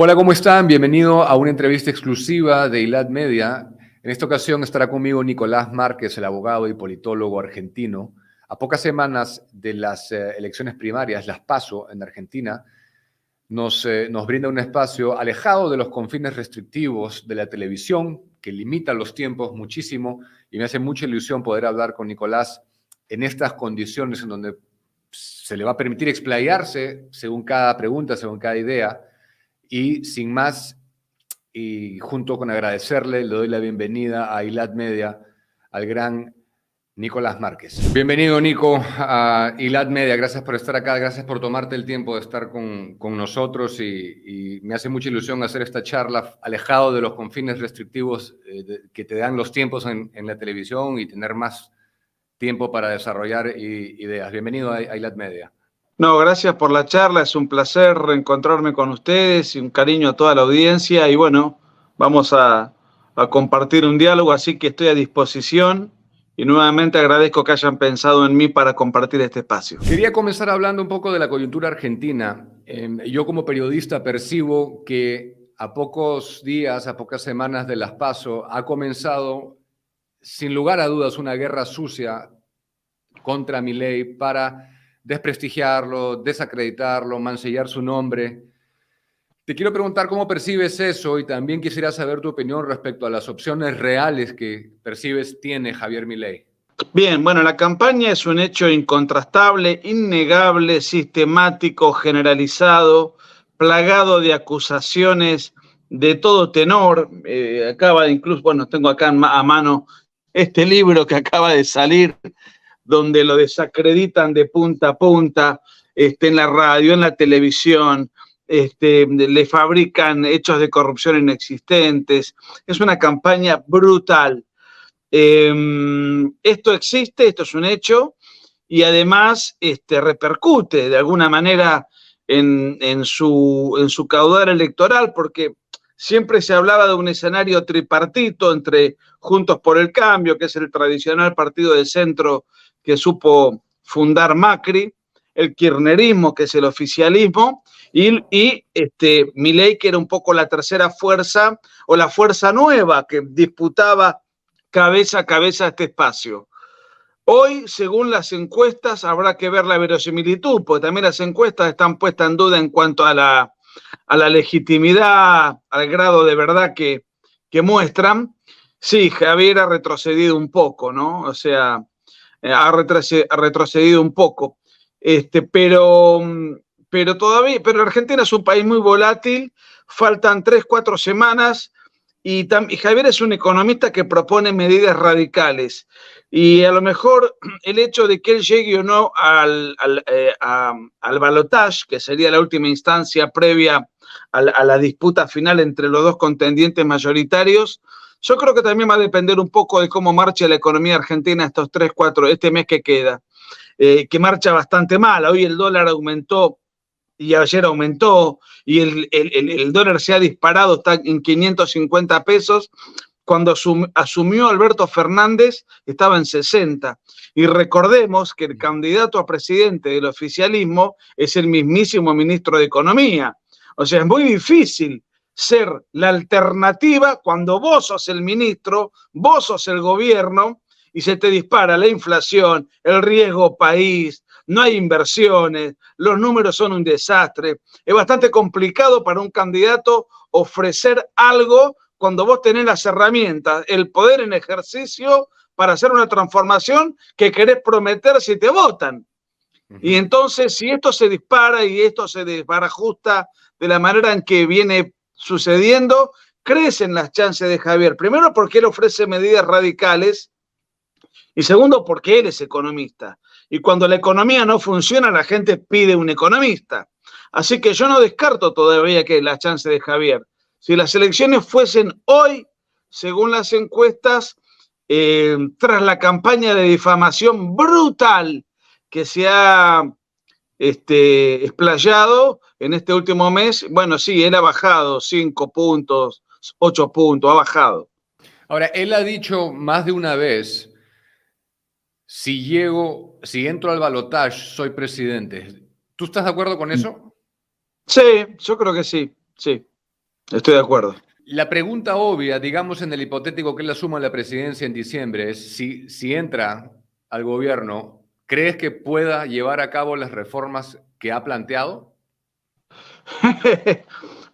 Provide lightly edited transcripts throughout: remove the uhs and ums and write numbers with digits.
Hola, ¿cómo están? Bienvenido a una entrevista exclusiva de ILAD Media. En esta ocasión estará conmigo Nicolás Márquez, el abogado y politólogo argentino. A pocas semanas de las elecciones primarias, las PASO en Argentina, nos brinda un espacio alejado de los confines restrictivos de la televisión, que limita los tiempos muchísimo, y me hace mucha ilusión poder hablar con Nicolás en estas condiciones en donde se le va a permitir explayarse según cada pregunta, según cada idea. Y sin más, y junto con agradecerle, le doy la bienvenida a ILAD Media al gran Nicolás Márquez. Bienvenido, Nico, a ILAD Media. Gracias por estar acá, gracias por tomarte el tiempo de estar con nosotros y me hace mucha ilusión hacer esta charla alejado de los confines restrictivos que te dan los tiempos en la televisión y tener más tiempo para desarrollar ideas. Bienvenido a ILAD Media. No, gracias por la charla, es un placer reencontrarme con ustedes y un cariño a toda la audiencia y bueno, vamos a compartir un diálogo, así que estoy a disposición y nuevamente agradezco que hayan pensado en mí para compartir este espacio. Quería comenzar hablando un poco de la coyuntura argentina. Yo como periodista percibo que a pocos días, a pocas semanas de las PASO, ha comenzado sin lugar a dudas una guerra sucia contra Milei para desprestigiarlo, desacreditarlo, mancillar su nombre. Te quiero preguntar cómo percibes eso y también quisiera saber tu opinión respecto a las opciones reales que percibes tiene Javier Milei. Bien, bueno, la campaña es un hecho incontrastable, innegable, sistemático, generalizado, plagado de acusaciones de todo tenor. Acaba incluso, bueno, tengo acá a mano este libro que acaba de salir, donde lo desacreditan de punta a punta, en la radio, en la televisión, le fabrican hechos de corrupción inexistentes. Es una campaña brutal. Esto existe, esto es un hecho, y además repercute de alguna manera en su caudal electoral, porque siempre se hablaba de un escenario tripartito entre Juntos por el Cambio, que es el tradicional partido de centro que supo fundar Macri, el kirchnerismo, que es el oficialismo, y Milei, que era un poco la tercera fuerza o la fuerza nueva que disputaba cabeza a cabeza este espacio. Hoy, según las encuestas, habrá que ver la verosimilitud, porque también las encuestas están puestas en duda en cuanto a la legitimidad, al grado de verdad que muestran. Sí, Javier ha retrocedido un poco, ¿no? O sea, ha retrocedido un poco. Pero todavía, pero Argentina es un país muy volátil, faltan 3, 4 semanas y Javier es un economista que propone medidas radicales y a lo mejor el hecho de que él llegue o no al balotaje, que sería la última instancia previa a la disputa final entre los dos contendientes mayoritarios, yo creo que también va a depender un poco de cómo marche la economía argentina estos 3, 4, este mes que queda, que marcha bastante mal. Hoy el dólar aumentó y ayer aumentó y el dólar se ha disparado, está en 550 pesos. Cuando asumió Alberto Fernández estaba en 60. Y recordemos que el candidato a presidente del oficialismo es el mismísimo ministro de Economía. O sea, es muy difícil ser la alternativa cuando vos sos el ministro, vos sos el gobierno y se te dispara la inflación, el riesgo país, no hay inversiones, los números son un desastre. Es bastante complicado para un candidato ofrecer algo cuando vos tenés las herramientas, el poder en ejercicio para hacer una transformación que querés prometer si te votan. Y entonces, si esto se dispara y esto se desbarajusta de la manera en que viene sucediendo, crecen las chances de Javier. Primero porque él ofrece medidas radicales y segundo porque él es economista. Y cuando la economía no funciona, la gente pide un economista. Así que yo no descarto todavía que la chance de Javier. Si las elecciones fuesen hoy, según las encuestas, tras la campaña de difamación brutal que se ha explayado en este último mes, bueno, sí, él ha bajado 5 puntos, 8 puntos, ha bajado. Ahora, él ha dicho más de una vez, si entro al balotaje, soy presidente. ¿Tú estás de acuerdo con eso? Sí, yo creo que sí, sí. Estoy de acuerdo. La pregunta obvia, digamos en el hipotético que él asuma la presidencia en diciembre, es si entra al gobierno, ¿crees que pueda llevar a cabo las reformas que ha planteado?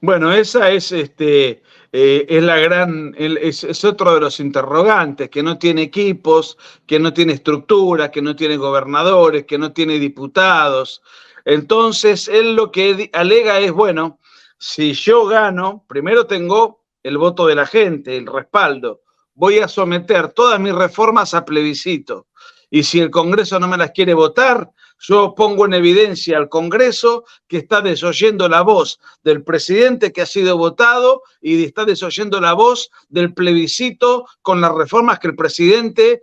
Bueno, esa es la gran, es otro de los interrogantes, que no tiene equipos, que no tiene estructura, que no tiene gobernadores, que no tiene diputados. Entonces, él lo que alega es, bueno, si yo gano, primero tengo el voto de la gente, el respaldo. Voy a someter todas mis reformas a plebiscito. Y si el Congreso no me las quiere votar, yo pongo en evidencia al Congreso que está desoyendo la voz del presidente que ha sido votado y está desoyendo la voz del plebiscito con las reformas que el presidente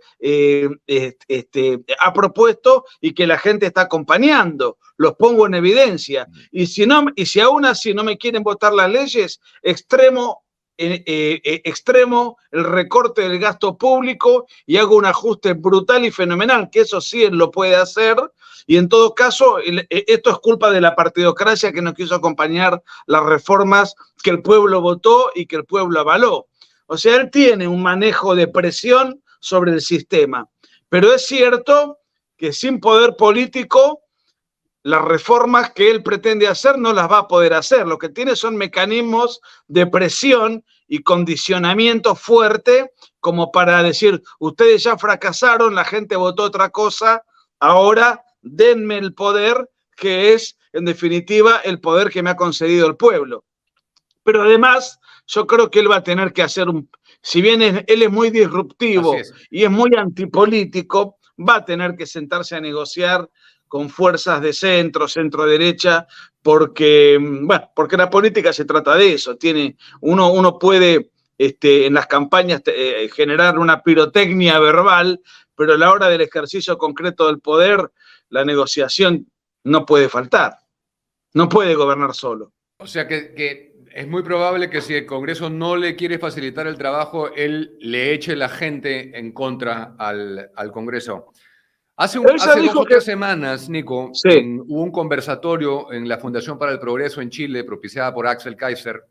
ha propuesto y que la gente está acompañando. Los pongo en evidencia. Y si aún así no me quieren votar las leyes, extremo el recorte del gasto público y hago un ajuste brutal y fenomenal, que eso sí él lo puede hacer, y en todo caso esto es culpa de la partidocracia que no quiso acompañar las reformas que el pueblo votó y que el pueblo avaló. O sea, él tiene un manejo de presión sobre el sistema, pero es cierto que sin poder político las reformas que él pretende hacer no las va a poder hacer. Lo que tiene son mecanismos de presión y condicionamiento fuerte como para decir, ustedes ya fracasaron, la gente votó otra cosa, ahora denme el poder que es, en definitiva, el poder que me ha concedido el pueblo. Pero además, yo creo que él va a tener que hacer si bien él es muy disruptivo y es muy antipolítico, va a tener que sentarse a negociar con fuerzas de centro, centro-derecha, porque la política se trata de eso. Uno puede en las campañas generar una pirotecnia verbal, pero a la hora del ejercicio concreto del poder, la negociación no puede faltar. No puede gobernar solo. O sea que es muy probable que si el Congreso no le quiere facilitar el trabajo, él le eche la gente en contra al Congreso. Hace 2 o 3 semanas, Nico, sí. Hubo un conversatorio en la Fundación para el Progreso en Chile, propiciada por Axel Kaiser,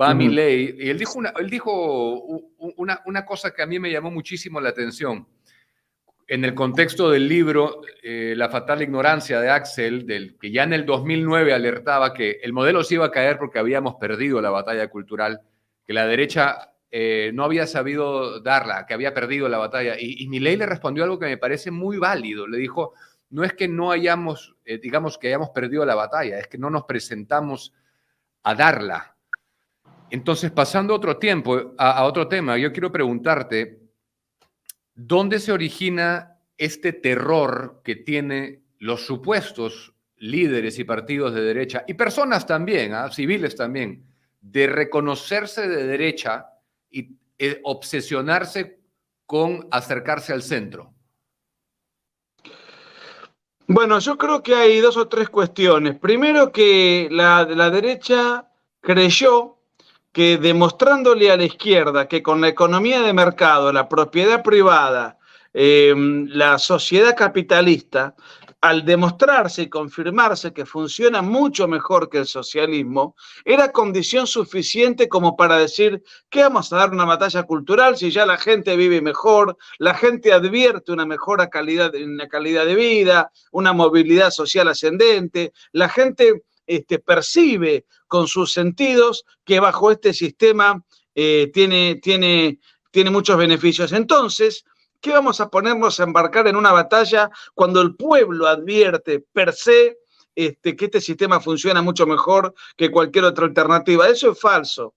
va Milei, y él dijo una cosa que a mí me llamó muchísimo la atención. En el contexto del libro La fatal ignorancia de Axel, que ya en el 2009 alertaba que el modelo se iba a caer porque habíamos perdido la batalla cultural, que la derecha no había sabido darla, que había perdido la batalla. Y Milei le respondió algo que me parece muy válido. Le dijo, no es que no hayamos, digamos que hayamos perdido la batalla, es que no nos presentamos a darla. Entonces, pasando a otro tema, yo quiero preguntarte, ¿dónde se origina este terror que tienen los supuestos líderes y partidos de derecha, y personas también, civiles también, de reconocerse de derecha y obsesionarse con acercarse al centro? Bueno, yo creo que hay 2 o 3 cuestiones. Primero, que la derecha creyó que demostrándole a la izquierda que con la economía de mercado, la propiedad privada, la sociedad capitalista, al demostrarse y confirmarse que funciona mucho mejor que el socialismo, era condición suficiente como para decir que vamos a dar una batalla cultural si ya la gente vive mejor, la gente advierte una mejora calidad de vida, una movilidad social ascendente, la gente percibe con sus sentidos que bajo este sistema tiene muchos beneficios. Entonces, ¿qué vamos a ponernos a embarcar en una batalla cuando el pueblo advierte per se que este sistema funciona mucho mejor que cualquier otra alternativa? Eso es falso.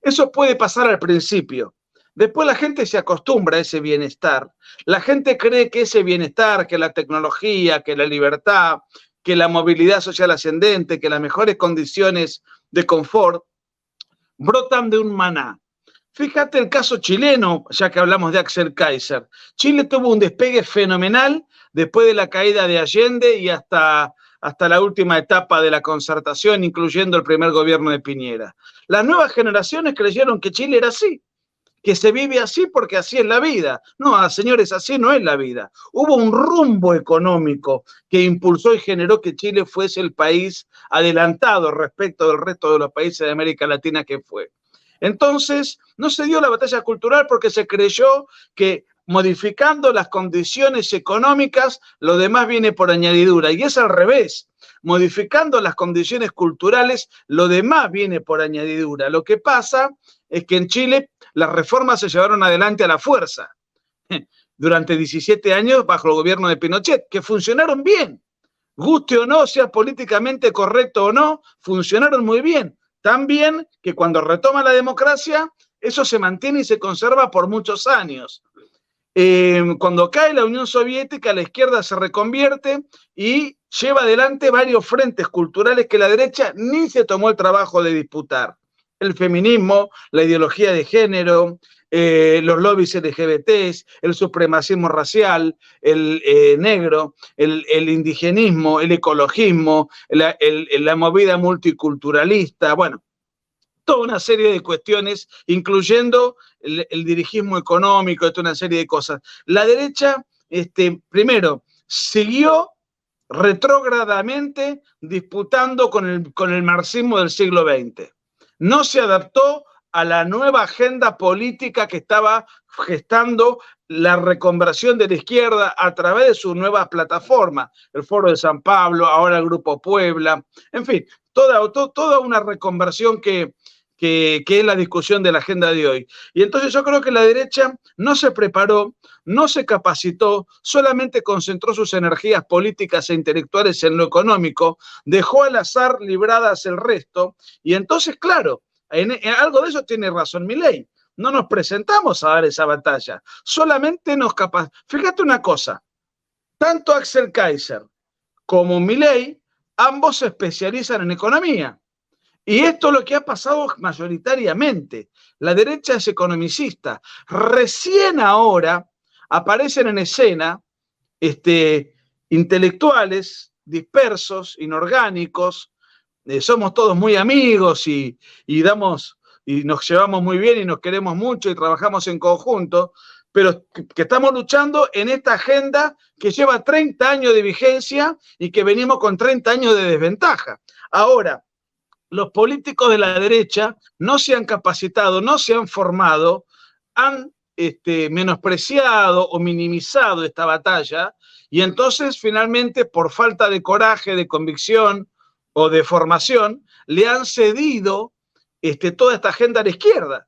Eso puede pasar al principio. Después la gente se acostumbra a ese bienestar. La gente cree que ese bienestar, que la tecnología, que la libertad, que la movilidad social ascendente, que las mejores condiciones de confort, brotan de un maná. Fíjate el caso chileno, ya que hablamos de Axel Kaiser. Chile tuvo un despegue fenomenal después de la caída de Allende y hasta la última etapa de la concertación, incluyendo el primer gobierno de Piñera. Las nuevas generaciones creyeron que Chile era así, que se vive así porque así es la vida. No, señores, así no es la vida. Hubo un rumbo económico que impulsó y generó que Chile fuese el país adelantado respecto del resto de los países de América Latina que fue. Entonces, no se dio la batalla cultural porque se creyó que modificando las condiciones económicas, lo demás viene por añadidura. Y es al revés. Modificando las condiciones culturales, lo demás viene por añadidura. Lo que pasa es que en Chile las reformas se llevaron adelante a la fuerza durante 17 años bajo el gobierno de Pinochet, que funcionaron bien. Guste o no, sea políticamente correcto o no, funcionaron muy bien. Tan bien que cuando retoma la democracia, eso se mantiene y se conserva por muchos años. Cuando cae la Unión Soviética, la izquierda se reconvierte y lleva adelante varios frentes culturales que la derecha ni se tomó el trabajo de disputar. El feminismo, la ideología de género, los lobbies LGBTs, el supremacismo racial, el negro, el indigenismo, el ecologismo, la movida multiculturalista, bueno, toda una serie de cuestiones, incluyendo el dirigismo económico, toda una serie de cosas. La derecha, primero, siguió retrógradamente disputando con el marxismo del siglo XX. No se adaptó a la nueva agenda política que estaba gestando la reconversión de la izquierda a través de sus nuevas plataformas, el Foro de San Pablo, ahora el Grupo Puebla, en fin, toda una reconversión que es la discusión de la agenda de hoy. Y entonces yo creo que la derecha no se preparó, no se capacitó, solamente concentró sus energías políticas e intelectuales en lo económico, dejó al azar libradas el resto, y entonces, claro, en algo de eso tiene razón Milei. No nos presentamos a dar esa batalla, solamente nos capacitamos. Fíjate una cosa, tanto Axel Kaiser como Milei, ambos se especializan en economía. Y esto es lo que ha pasado mayoritariamente. La derecha es economicista. Recién ahora aparecen en escena intelectuales dispersos, inorgánicos. Somos todos muy amigos y nos llevamos muy bien y nos queremos mucho y trabajamos en conjunto, pero que estamos luchando en esta agenda que lleva 30 años de vigencia y que venimos con 30 años de desventaja. Ahora, los políticos de la derecha no se han capacitado, no se han formado, han menospreciado o minimizado esta batalla y entonces finalmente por falta de coraje, de convicción o de formación, le han cedido toda esta agenda a la izquierda.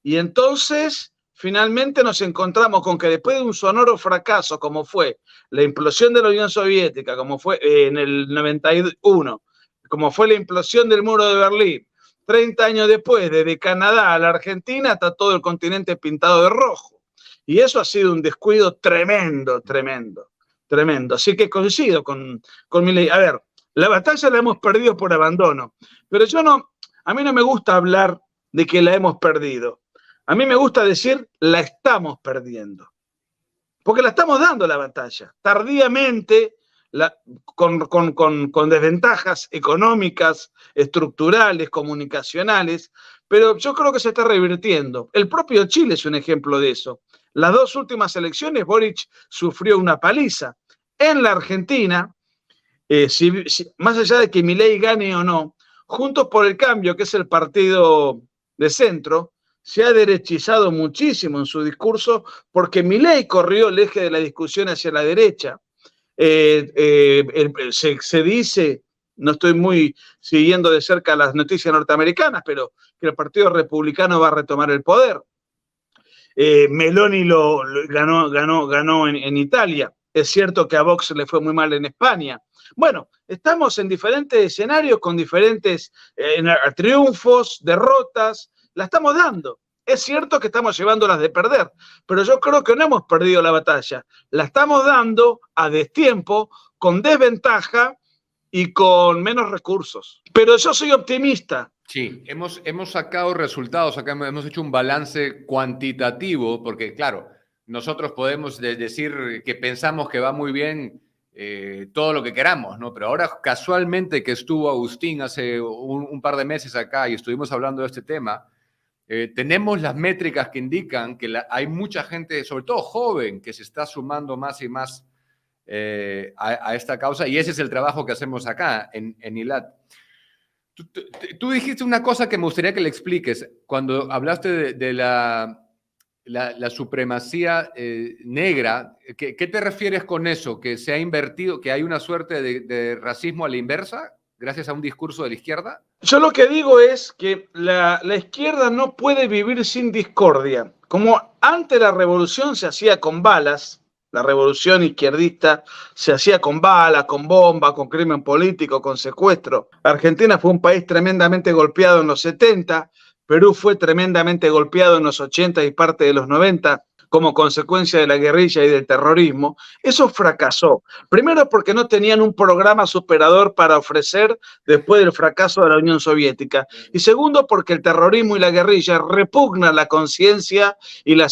Y entonces finalmente nos encontramos con que después de un sonoro fracaso como fue la implosión de la Unión Soviética, como fue en el 91, como fue la implosión del muro de Berlín, 30 años después, desde Canadá a la Argentina, está todo el continente pintado de rojo. Y eso ha sido un descuido tremendo, tremendo, tremendo. Así que coincido con Milei. A ver, la batalla la hemos perdido por abandono, pero a mí no me gusta hablar de que la hemos perdido. A mí me gusta decir la estamos perdiendo. Porque la estamos dando la batalla, tardíamente, con desventajas económicas, estructurales, comunicacionales, pero yo creo que se está revirtiendo. El propio Chile es un ejemplo de eso. Las dos últimas elecciones, Boric sufrió una paliza. En la Argentina, más allá de que Milei gane o no, Juntos por el Cambio, que es el partido de centro, se ha derechizado muchísimo en su discurso porque Milei corrió el eje de la discusión hacia la derecha. Se dice, no estoy muy siguiendo de cerca las noticias norteamericanas, pero que el Partido Republicano va a retomar el poder. Meloni ganó en Italia. Es cierto que a Vox le fue muy mal en España. Bueno, estamos en diferentes escenarios con diferentes triunfos, derrotas, la estamos dando. Es cierto que estamos llevándolas de perder, pero yo creo que no hemos perdido la batalla. La estamos dando a destiempo, con desventaja y con menos recursos. Pero yo soy optimista. Sí, hemos sacado resultados, acá hemos hecho un balance cuantitativo, porque claro, nosotros podemos decir que pensamos que va muy bien todo lo que queramos, ¿no? Pero ahora casualmente que estuvo Agustín hace un par de meses acá y estuvimos hablando de este tema, Tenemos las métricas que indican que hay mucha gente, sobre todo joven, que se está sumando más y más a esta causa, y ese es el trabajo que hacemos acá en ILAD. Tú dijiste una cosa que me gustaría que le expliques cuando hablaste de la supremacía negra. ¿Qué te refieres con eso? ¿Que se ha invertido, que hay una suerte de racismo a la inversa gracias a un discurso de la izquierda? Yo lo que digo es que la izquierda no puede vivir sin discordia. Como antes la revolución se hacía con balas, la revolución izquierdista se hacía con balas, con bombas, con crimen político, con secuestro. Argentina fue un país tremendamente golpeado en los 70, Perú fue tremendamente golpeado en los 80 y parte de los 90 como consecuencia de la guerrilla y del terrorismo. Eso fracasó. Primero porque no tenían un programa superador para ofrecer después del fracaso de la Unión Soviética. Y segundo porque el terrorismo y la guerrilla repugnan la conciencia y la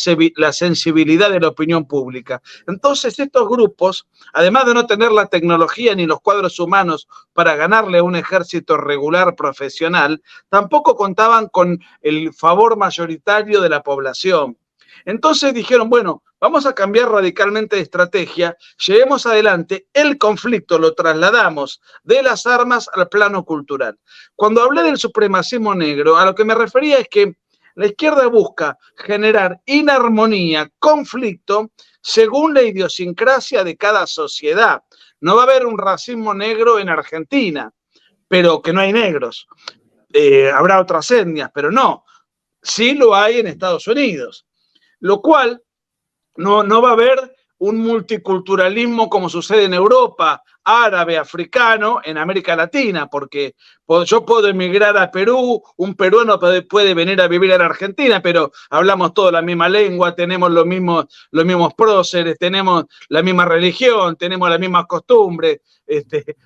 sensibilidad de la opinión pública. Entonces estos grupos, además de no tener la tecnología ni los cuadros humanos para ganarle a un ejército regular profesional, tampoco contaban con el favor mayoritario de la población. Entonces dijeron, bueno, vamos a cambiar radicalmente de estrategia, llevemos adelante el conflicto, lo trasladamos de las armas al plano cultural. Cuando hablé del supremacismo negro, a lo que me refería es que la izquierda busca generar inarmonía, conflicto, según la idiosincrasia de cada sociedad. No va a haber un racismo negro en Argentina, pero que no hay negros. Habrá otras etnias, pero no. Sí lo hay en Estados Unidos. Lo cual no va a haber un multiculturalismo como sucede en Europa, árabe, africano, en América Latina, porque yo puedo emigrar a Perú, un peruano puede venir a vivir a la Argentina, pero hablamos toda la misma lengua, tenemos los mismos próceres, tenemos la misma religión, tenemos las mismas costumbres,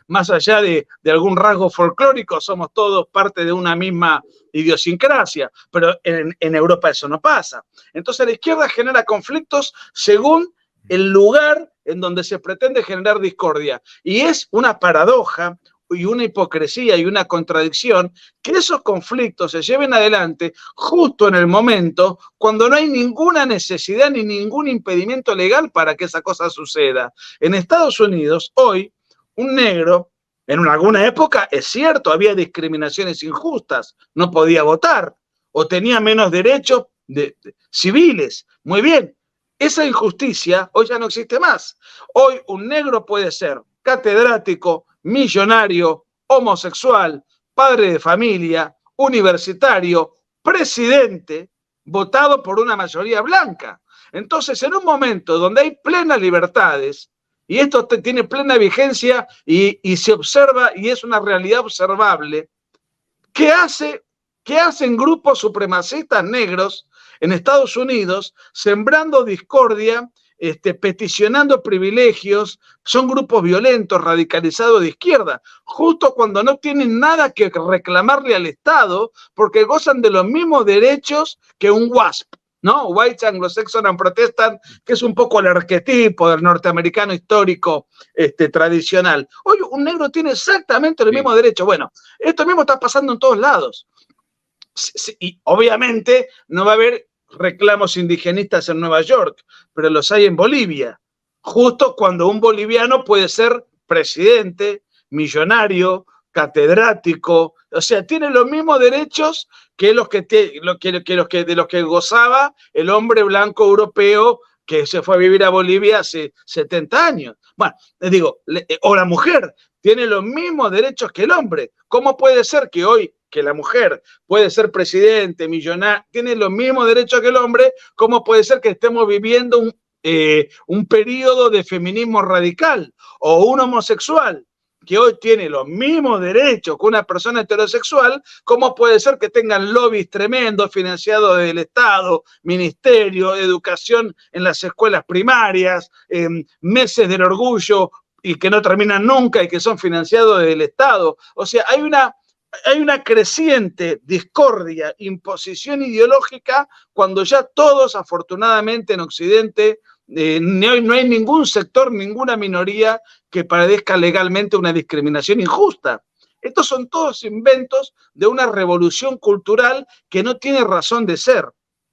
más allá de algún rasgo folclórico, somos todos parte de una misma idiosincrasia, pero en Europa eso no pasa. Entonces la izquierda genera conflictos según el lugar en donde se pretende generar discordia. Y es una paradoja y una hipocresía y una contradicción que esos conflictos se lleven adelante justo en el momento cuando no hay ninguna necesidad ni ningún impedimento legal para que esa cosa suceda. En Estados Unidos, hoy, un negro, en alguna época, es cierto, había discriminaciones injustas, no podía votar o tenía menos derechos civiles. Muy bien. Esa injusticia hoy ya no existe más. Hoy un negro puede ser catedrático, millonario, homosexual, padre de familia, universitario, presidente, votado por una mayoría blanca. Entonces, en un momento donde hay plenas libertades, y esto tiene plena vigencia y se observa y es una realidad observable, ¿qué hacen grupos supremacistas negros en Estados Unidos, sembrando discordia, peticionando privilegios? Son grupos violentos, radicalizados de izquierda, justo cuando no tienen nada que reclamarle al Estado, porque gozan de los mismos derechos que un WASP, ¿no? White Anglo-Saxon and Protestant, que es un poco el arquetipo del norteamericano histórico tradicional. Hoy un negro tiene exactamente los mismos derechos. Bueno, esto mismo está pasando en todos lados. Y obviamente no va a haber reclamos indigenistas en Nueva York, pero los hay en Bolivia, justo cuando un boliviano puede ser presidente, millonario, catedrático, o sea, tiene los mismos derechos que los que gozaba el hombre blanco europeo que se fue a vivir a Bolivia hace 70 años. Bueno, les digo, o la mujer tiene los mismos derechos que el hombre. ¿Cómo puede ser que hoy que la mujer puede ser presidente, millonaria, tiene los mismos derechos que el hombre? ¿Cómo puede ser que estemos viviendo un periodo de feminismo radical? O un homosexual que hoy tiene los mismos derechos que una persona heterosexual, ¿cómo puede ser que tengan lobbies tremendos financiados del Estado, ministerio, educación en las escuelas primarias, meses del orgullo y que no terminan nunca y que son financiados del Estado? O sea, hay una creciente discordia, imposición ideológica, cuando ya todos, afortunadamente en Occidente, no hay ningún sector, ninguna minoría que padezca legalmente una discriminación injusta. Estos son todos inventos de una revolución cultural que no tiene razón de ser.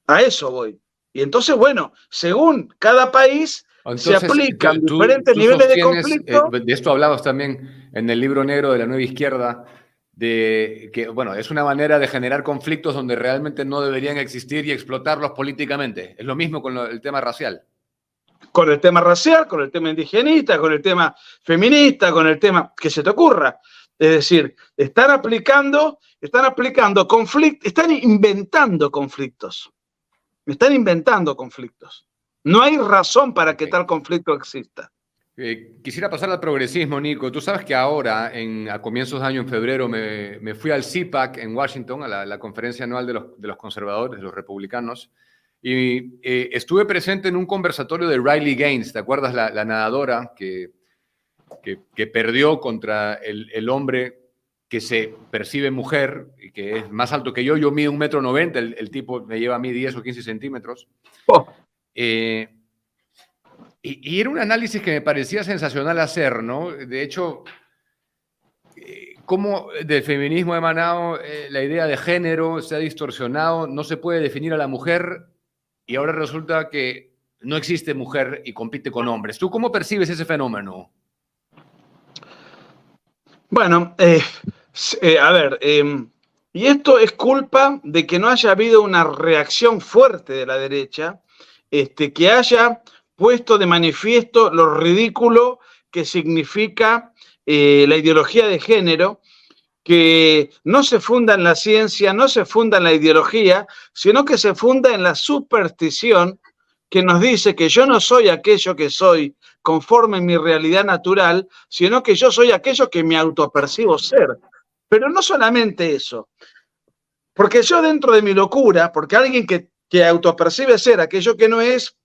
A eso voy. Y entonces, bueno, según cada país se Entonces, aplican diferentes tú niveles de sostienes, conflicto. de esto hablabas también en el libro negro de la Nueva Izquierda, de que, bueno, es una manera de generar conflictos donde realmente no deberían existir y explotarlos políticamente. Es lo mismo con el tema racial. Con el tema racial, con el tema indigenista, con el tema feminista, con el tema que se te ocurra. Es decir, están aplicando conflictos, están inventando conflictos. Están inventando conflictos. No hay razón para que tal conflicto exista. Quisiera pasar al progresismo, Nico. Tú sabes que ahora, a comienzos de año, en febrero, me fui al CPAC en Washington, a la conferencia anual de los conservadores, de los republicanos, y estuve presente en un conversatorio de Riley Gaines. ¿Te acuerdas? La nadadora que perdió contra el hombre que se percibe mujer y que es más alto que yo. Yo mido 1,90 m, el tipo me lleva a mí 10 o 15 centímetros. Oh. Y era un análisis que me parecía sensacional hacer, ¿no? De hecho, cómo del feminismo ha emanado la idea de género, se ha distorsionado, no se puede definir a la mujer y ahora resulta que no existe mujer y compite con hombres. ¿Tú cómo percibes ese fenómeno? Bueno, a ver, y esto es culpa de que no haya habido una reacción fuerte de la derecha, que haya puesto de manifiesto lo ridículo que significa la ideología de género, que no se funda en la ciencia, no se funda en la ideología, sino que se funda en la superstición que nos dice que yo no soy aquello que soy conforme en mi realidad natural, sino que yo soy aquello que me autopercibo ser. Pero no solamente eso, porque yo dentro de mi locura, porque alguien que autopercibe ser aquello que no es,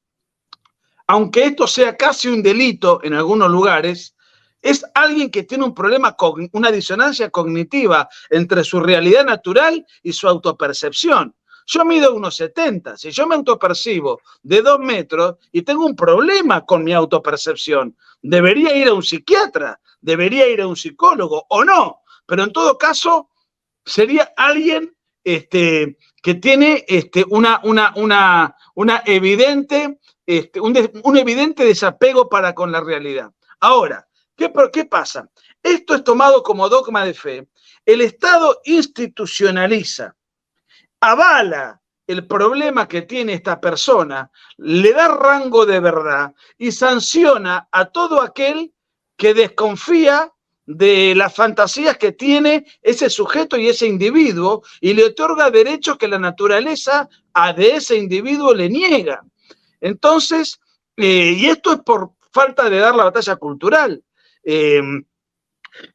aunque esto sea casi un delito en algunos lugares, es alguien que tiene un problema, una disonancia cognitiva entre su realidad natural y su autopercepción. Yo mido 1,70. Si yo me autopercibo de 2 metros y tengo un problema con mi autopercepción, debería ir a un psiquiatra, debería ir a un psicólogo o no. Pero en todo caso, sería alguien que tiene una evidente, un evidente desapego para con la realidad. Ahora, ¿qué pasa? Esto es tomado como dogma de fe. El Estado institucionaliza, avala el problema que tiene esta persona, le da rango de verdad y sanciona a todo aquel que desconfía de las fantasías que tiene ese sujeto y ese individuo y le otorga derechos que la naturaleza de ese individuo le niega. Entonces, y esto es por falta de dar la batalla cultural.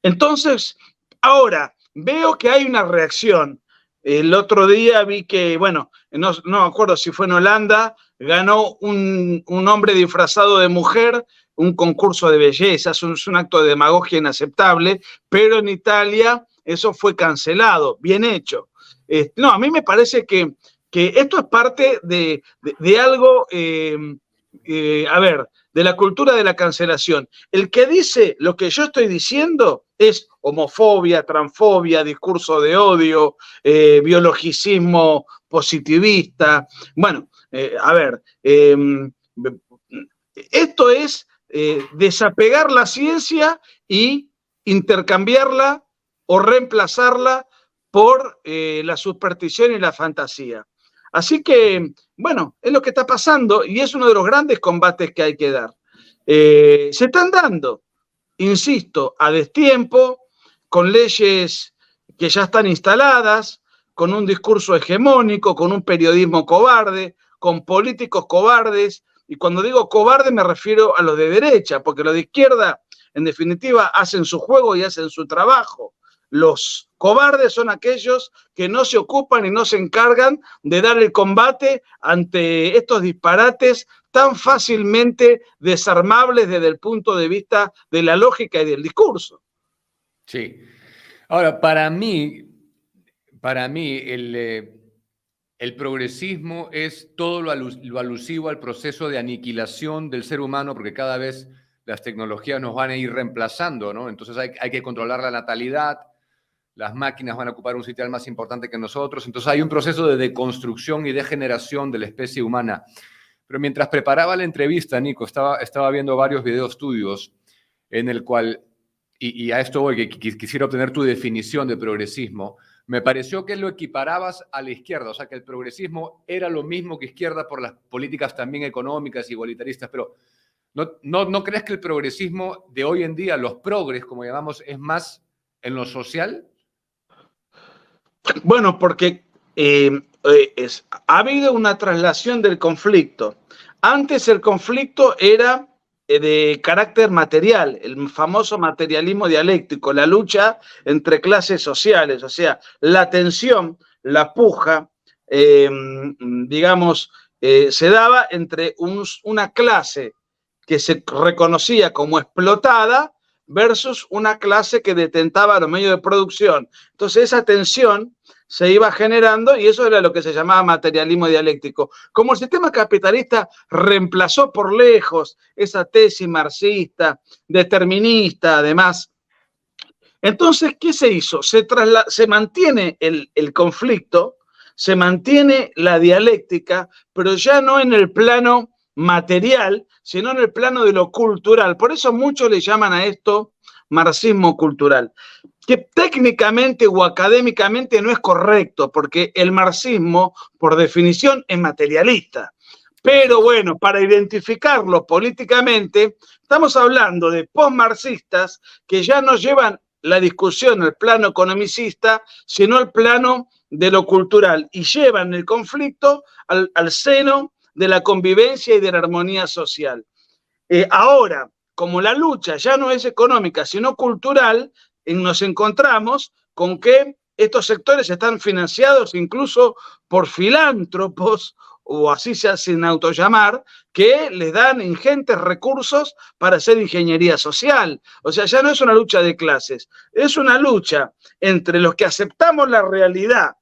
Entonces, ahora veo que hay una reacción. El otro día vi que, bueno, no me acuerdo si fue en Holanda, ganó un hombre disfrazado de mujer un concurso de belleza, es un acto de demagogia inaceptable, pero en Italia eso fue cancelado, bien hecho. No, a mí me parece que esto es parte de algo, a ver, de la cultura de la cancelación. El que dice lo que yo estoy diciendo es homofobia, transfobia, discurso de odio, biologicismo positivista. Bueno, a ver, esto es desapegar la ciencia y intercambiarla o reemplazarla por la superstición y la fantasía. Así que, bueno, es lo que está pasando y es uno de los grandes combates que hay que dar. Se están dando, insisto, a destiempo, con leyes que ya están instaladas, con un discurso hegemónico, con un periodismo cobarde, con políticos cobardes. Y cuando digo cobarde me refiero a los de derecha, porque los de izquierda, en definitiva, hacen su juego y hacen su trabajo. Los cobardes son aquellos que no se ocupan y no se encargan de dar el combate ante estos disparates tan fácilmente desarmables desde el punto de vista de la lógica y del discurso. Sí. Ahora, para mí el progresismo es todo lo alusivo al proceso de aniquilación del ser humano, porque cada vez las tecnologías nos van a ir reemplazando, ¿no? Entonces hay que controlar la natalidad, las máquinas van a ocupar un sitial más importante que nosotros. Entonces hay un proceso de deconstrucción y degeneración de la especie humana. Pero mientras preparaba la entrevista, Nico, estaba viendo varios videos tuyos en el cual, y a esto voy, que quisiera obtener tu definición de progresismo. Me pareció que lo equiparabas a la izquierda, o sea, que el progresismo era lo mismo que izquierda por las políticas también económicas, igualitaristas, pero ¿no crees que el progresismo de hoy en día, los progres, como llamamos, es más en lo social? Bueno, porque ha habido una traslación del conflicto. Antes el conflicto era de carácter material, el famoso materialismo dialéctico, la lucha entre clases sociales, o sea, la tensión, la puja, digamos, se daba entre una clase que se reconocía como explotada versus una clase que detentaba los medios de producción. Entonces esa tensión se iba generando y eso era lo que se llamaba materialismo dialéctico. Como el sistema capitalista reemplazó por lejos esa tesis marxista, determinista, además. Entonces, ¿qué se hizo? Se mantiene el conflicto, se mantiene la dialéctica, pero ya no en el plano material, sino en el plano de lo cultural. Por eso muchos le llaman a esto marxismo cultural, que técnicamente o académicamente no es correcto, porque el marxismo, por definición, es materialista. Pero bueno, para identificarlo políticamente, estamos hablando de postmarxistas que ya no llevan la discusión al plano economicista, sino al plano de lo cultural, y llevan el conflicto al seno de la convivencia y de la armonía social. Ahora, como la lucha ya no es económica, sino cultural, nos encontramos con que estos sectores están financiados incluso por filántropos, o así se hacen autollamar, que les dan ingentes recursos para hacer ingeniería social. O sea, ya no es una lucha de clases, es una lucha entre los que aceptamos la realidad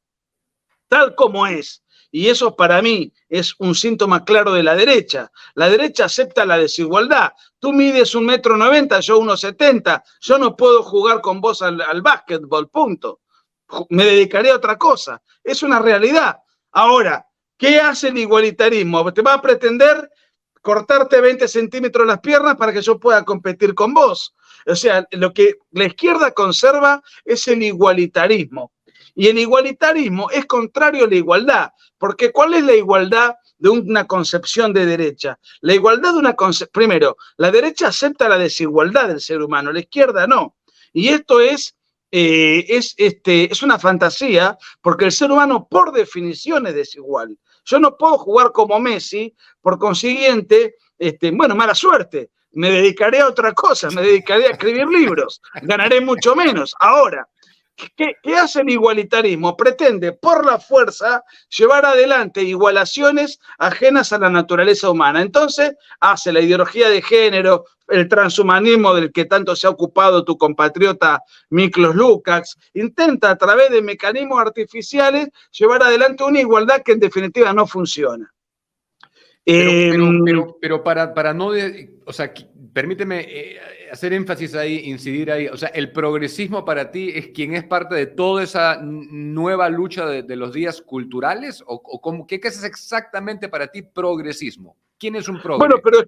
tal como es. Y eso para mí es un síntoma claro de la derecha. La derecha acepta la desigualdad. Tú mides 1,90 m, yo 1,70 m. Yo no puedo jugar con vos al básquetbol, punto. Me dedicaré a otra cosa. Es una realidad. Ahora, ¿qué hace el igualitarismo? Te va a pretender cortarte 20 centímetros las piernas para que yo pueda competir con vos. O sea, lo que la izquierda conserva es el igualitarismo. Y el igualitarismo es contrario a la igualdad, porque ¿cuál es la igualdad de una concepción de derecha? La igualdad de una concepción, primero, la derecha acepta la desigualdad del ser humano, la izquierda no. Y esto es una fantasía, porque el ser humano por definición es desigual. Yo no puedo jugar como Messi, por consiguiente, bueno, mala suerte. Me dedicaré a otra cosa, me dedicaré a escribir libros, ganaré mucho menos. Ahora, ¿qué hace el igualitarismo? Pretende, por la fuerza, llevar adelante igualaciones ajenas a la naturaleza humana. Entonces, hace la ideología de género, el transhumanismo del que tanto se ha ocupado tu compatriota Miklos Lukács, intenta a través de mecanismos artificiales llevar adelante una igualdad que en definitiva no funciona. Pero para no, o sea, permíteme hacer énfasis ahí, incidir ahí. O sea, el progresismo para ti es quien es parte de toda esa nueva lucha de los días culturales, o ¿qué es exactamente para ti progresismo? ¿Quién es un progre? Bueno, pero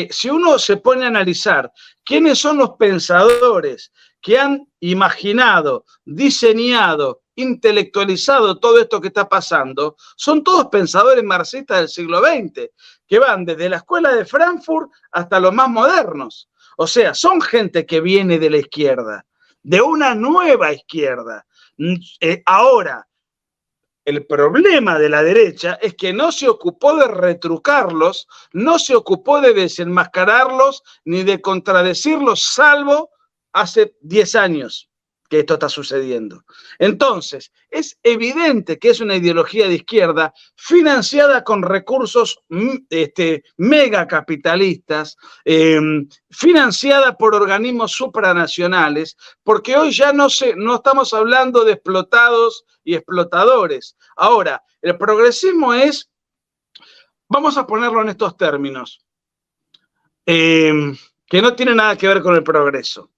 si uno se pone a analizar quiénes son los pensadores que han imaginado, diseñado, intelectualizado todo esto que está pasando, son todos pensadores marxistas del siglo XX, que van desde la escuela de Frankfurt hasta los más modernos. O sea, son gente que viene de la izquierda, de una nueva izquierda. Ahora, el problema de la derecha es que no se ocupó de retrucarlos, no se ocupó de desenmascararlos ni de contradecirlos, salvo hace 10 años que esto está sucediendo. Entonces, es evidente que es una ideología de izquierda financiada con recursos megacapitalistas, financiada por organismos supranacionales, porque hoy ya no estamos hablando de explotados y explotadores. Ahora, el progresismo es, vamos a ponerlo en estos términos, que no tiene nada que ver con el progreso.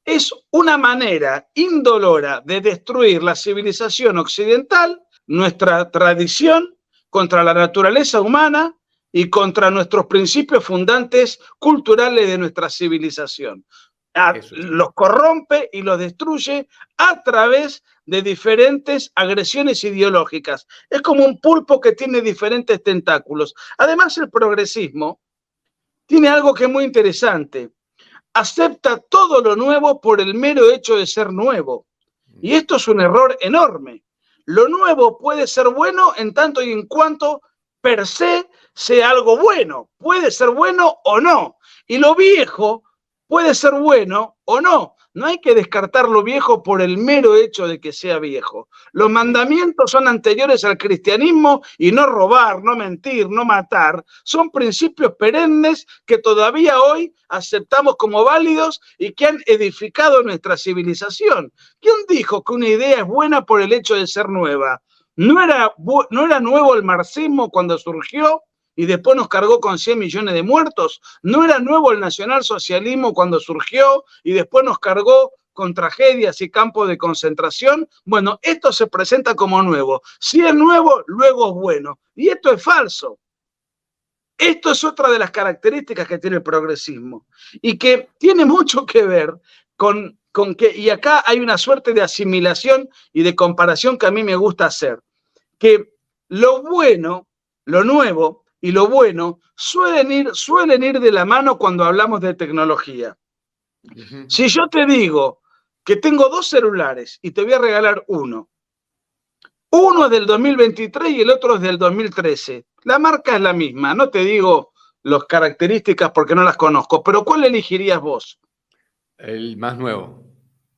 es una manera indolora de destruir la civilización occidental, nuestra tradición, contra la naturaleza humana y contra nuestros principios fundantes culturales de nuestra civilización. Los corrompe y los destruye a través de diferentes agresiones ideológicas. Es como un pulpo que tiene diferentes tentáculos. Además, el progresismo tiene algo que es muy interesante. Acepta todo lo nuevo por el mero hecho de ser nuevo. Y esto es un error enorme. Lo nuevo puede ser bueno en tanto y en cuanto per se sea algo bueno. Puede ser bueno o no. Y lo viejo puede ser bueno o no. No hay que descartar lo viejo por el mero hecho de que sea viejo. Los mandamientos son anteriores al cristianismo y no robar, no mentir, no matar. Son principios perennes que todavía hoy aceptamos como válidos y que han edificado nuestra civilización. ¿Quién dijo que una idea es buena por el hecho de ser nueva? ¿No era nuevo el marxismo cuando surgió y después nos cargó con 100 millones de muertos? ¿No era nuevo el nacionalsocialismo cuando surgió y después nos cargó con tragedias y campos de concentración? Bueno, esto se presenta como nuevo. Si es nuevo, luego es bueno. Y esto es falso. Esto es otra de las características que tiene el progresismo y que tiene mucho que ver con que, y acá hay una suerte de asimilación y de comparación que a mí me gusta hacer, que lo bueno, lo nuevo y lo bueno suelen ir de la mano cuando hablamos de tecnología. Si yo te digo que tengo 2 celulares y te voy a regalar uno es del 2023 y el otro es del 2013, la marca es la misma, no te digo las características porque no las conozco, pero ¿cuál elegirías vos? El más nuevo.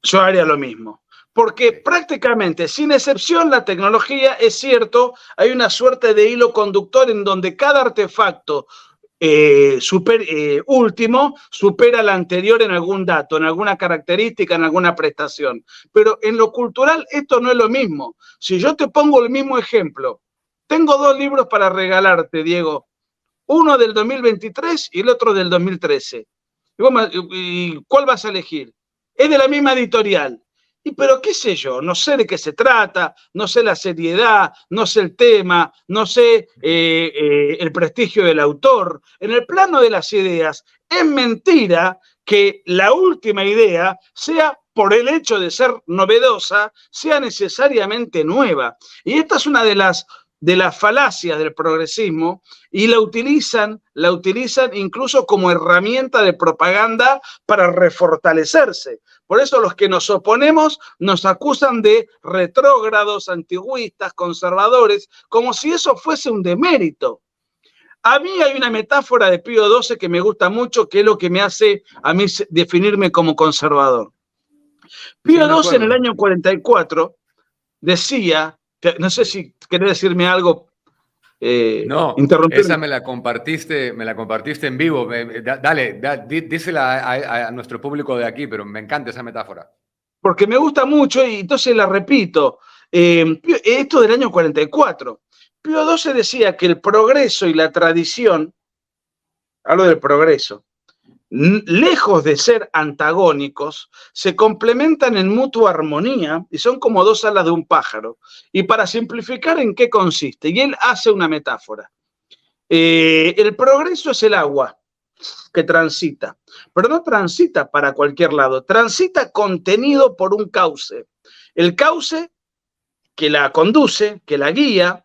Yo haría lo mismo. Porque prácticamente, sin excepción, la tecnología, es cierto, hay una suerte de hilo conductor en donde cada artefacto último supera al anterior en algún dato, en alguna característica, en alguna prestación. Pero en lo cultural esto no es lo mismo. Si yo te pongo el mismo ejemplo, tengo 2 libros para regalarte, Diego. Uno del 2023 y el otro del 2013. ¿Y cuál vas a elegir? Es de la misma editorial. Pero qué sé yo, no sé de qué se trata, no sé la seriedad, no sé el tema, no sé el prestigio del autor. En el plano de las ideas, es mentira que la última idea sea, por el hecho de ser novedosa, sea necesariamente nueva. Y esta es una de las falacias del progresismo y la utilizan incluso como herramienta de propaganda para refortalecerse. Por eso los que nos oponemos nos acusan de retrógrados, antiguistas, conservadores, como si eso fuese un demérito. A mí hay una metáfora de Pío XII que me gusta mucho, que es lo que me hace a mí definirme como conservador. Pío XII en el año 44 decía, no sé si querés decirme algo. No, esa me la compartiste en vivo. Dale, dísela a nuestro público de aquí, pero me encanta esa metáfora. Porque me gusta mucho y entonces la repito. Esto del año 44. Pío XII decía que el progreso y la tradición, hablo del progreso, lejos de ser antagónicos, se complementan en mutua armonía y son como 2 alas de un pájaro. Y para simplificar, ¿en qué consiste? Y él hace una metáfora. El progreso es el agua que transita, pero no transita para cualquier lado, transita contenido por un cauce. El cauce que la conduce, que la guía,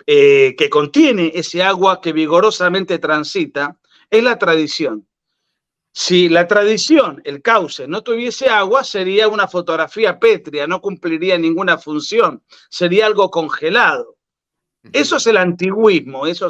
que contiene ese agua que vigorosamente transita, es la tradición. Si la tradición, el cauce, no tuviese agua, sería una fotografía pétrea, no cumpliría ninguna función, sería algo congelado. Eso es el antiguismo, eso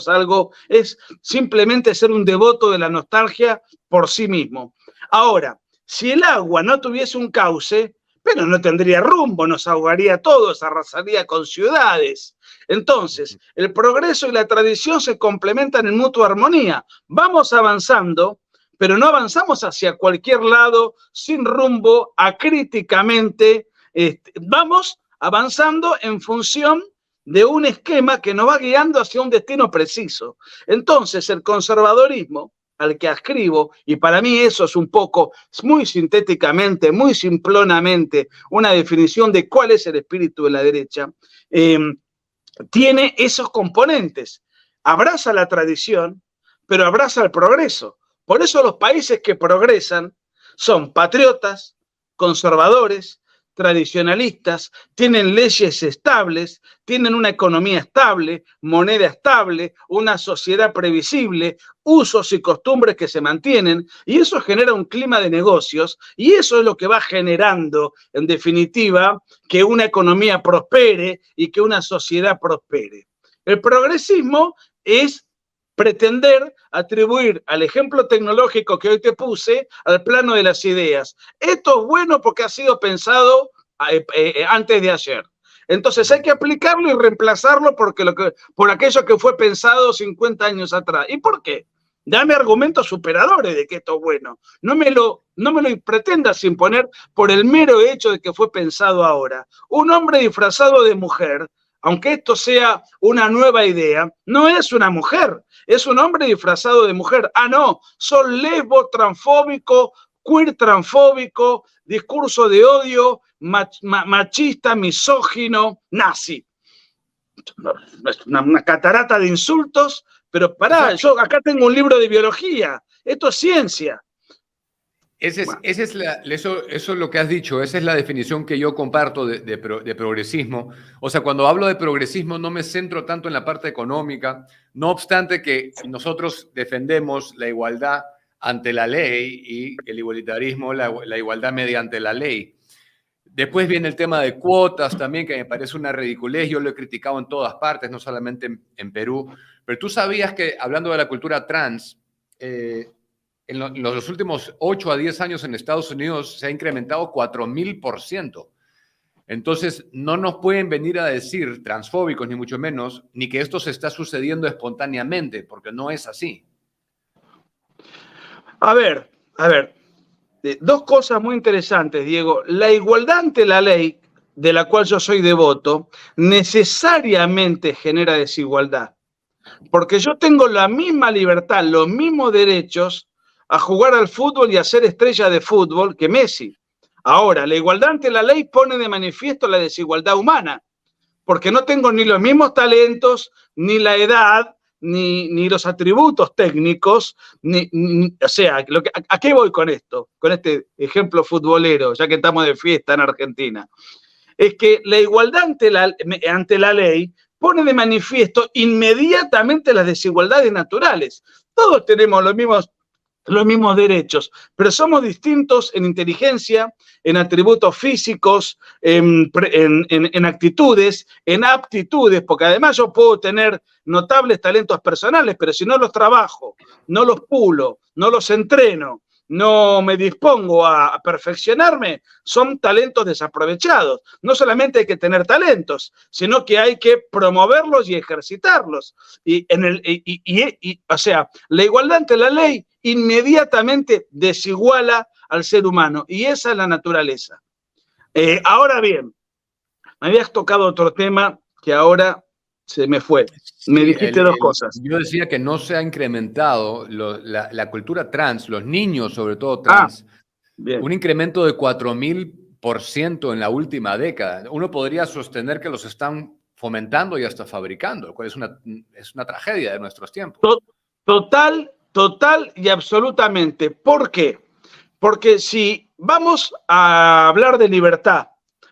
es simplemente ser un devoto de la nostalgia por sí mismo. Ahora, si el agua no tuviese un cauce, pero no tendría rumbo, nos ahogaría todos, arrasaría con ciudades. Entonces, el progreso y la tradición se complementan en mutua armonía. Vamos avanzando, pero no avanzamos hacia cualquier lado, sin rumbo, acríticamente. Vamos avanzando en función de un esquema que nos va guiando hacia un destino preciso. Entonces, el conservadorismo al que adscribo, y para mí eso es un poco, muy sintéticamente, muy simplonamente, una definición de cuál es el espíritu de la derecha, tiene esos componentes. Abraza la tradición, pero abraza el progreso. Por eso los países que progresan son patriotas, conservadores, tradicionalistas, tienen leyes estables, tienen una economía estable, moneda estable, una sociedad previsible, usos y costumbres que se mantienen, y eso genera un clima de negocios, y eso es lo que va generando, en definitiva, que una economía prospere y que una sociedad prospere. El progresismo es pretender atribuir al ejemplo tecnológico que hoy te puse al plano de las ideas. Esto es bueno porque ha sido pensado antes de ayer. Entonces hay que aplicarlo y reemplazarlo por aquello que fue pensado 50 años atrás. ¿Y por qué? Dame argumentos superadores de que esto es bueno. No me lo pretendas imponer por el mero hecho de que fue pensado ahora. Un hombre disfrazado de mujer, aunque esto sea una nueva idea, no es una mujer, es un hombre disfrazado de mujer. Ah, no, son lesbo, transfóbico, queer transfóbico, discurso de odio, machista, misógino, nazi. Una catarata de insultos, pero pará, yo acá tengo un libro de biología, esto es ciencia. Eso es lo que has dicho, esa es la definición que yo comparto de progresismo. O sea, cuando hablo de progresismo no me centro tanto en la parte económica, no obstante que nosotros defendemos la igualdad ante la ley y el igualitarismo, la igualdad mediante la ley. Después viene el tema de cuotas también, que me parece una ridiculez, yo lo he criticado en todas partes, no solamente en Perú, pero tú sabías que, hablando de la cultura trans, en los últimos 8 a 10 años en Estados Unidos se ha incrementado 4000%. Entonces, no nos pueden venir a decir, transfóbicos ni mucho menos, ni que esto se está sucediendo espontáneamente, porque no es así. A ver, dos cosas muy interesantes, Diego. La igualdad ante la ley, de la cual yo soy devoto, necesariamente genera desigualdad. Porque yo tengo la misma libertad, los mismos derechos a jugar al fútbol y a ser estrella de fútbol que Messi. Ahora, la igualdad ante la ley pone de manifiesto la desigualdad humana, porque no tengo ni los mismos talentos, ni la edad, ni los atributos técnicos, o sea, ¿a qué voy con esto? Con este ejemplo futbolero, ya que estamos de fiesta en Argentina. Es que la igualdad ante la ley pone de manifiesto inmediatamente las desigualdades naturales. Todos tenemos los mismos derechos, pero somos distintos en inteligencia, en atributos físicos, en actitudes, en aptitudes, porque además yo puedo tener notables talentos personales, pero si no los trabajo, no los pulo, no los entreno, no me dispongo a perfeccionarme, son talentos desaprovechados. No solamente hay que tener talentos, sino que hay que promoverlos y ejercitarlos. O sea, la igualdad ante la ley inmediatamente desiguala al ser humano, y esa es la naturaleza. Ahora bien, me habías tocado otro tema que ahora se me fue. Me dijiste dos cosas. Yo decía que no se ha incrementado la cultura trans, los niños sobre todo trans, un incremento de 4000% en la última década. Uno podría sostener que los están fomentando y hasta fabricando, lo cual es una tragedia de nuestros tiempos. Total y absolutamente. ¿Por qué? Porque si vamos a hablar de libertad,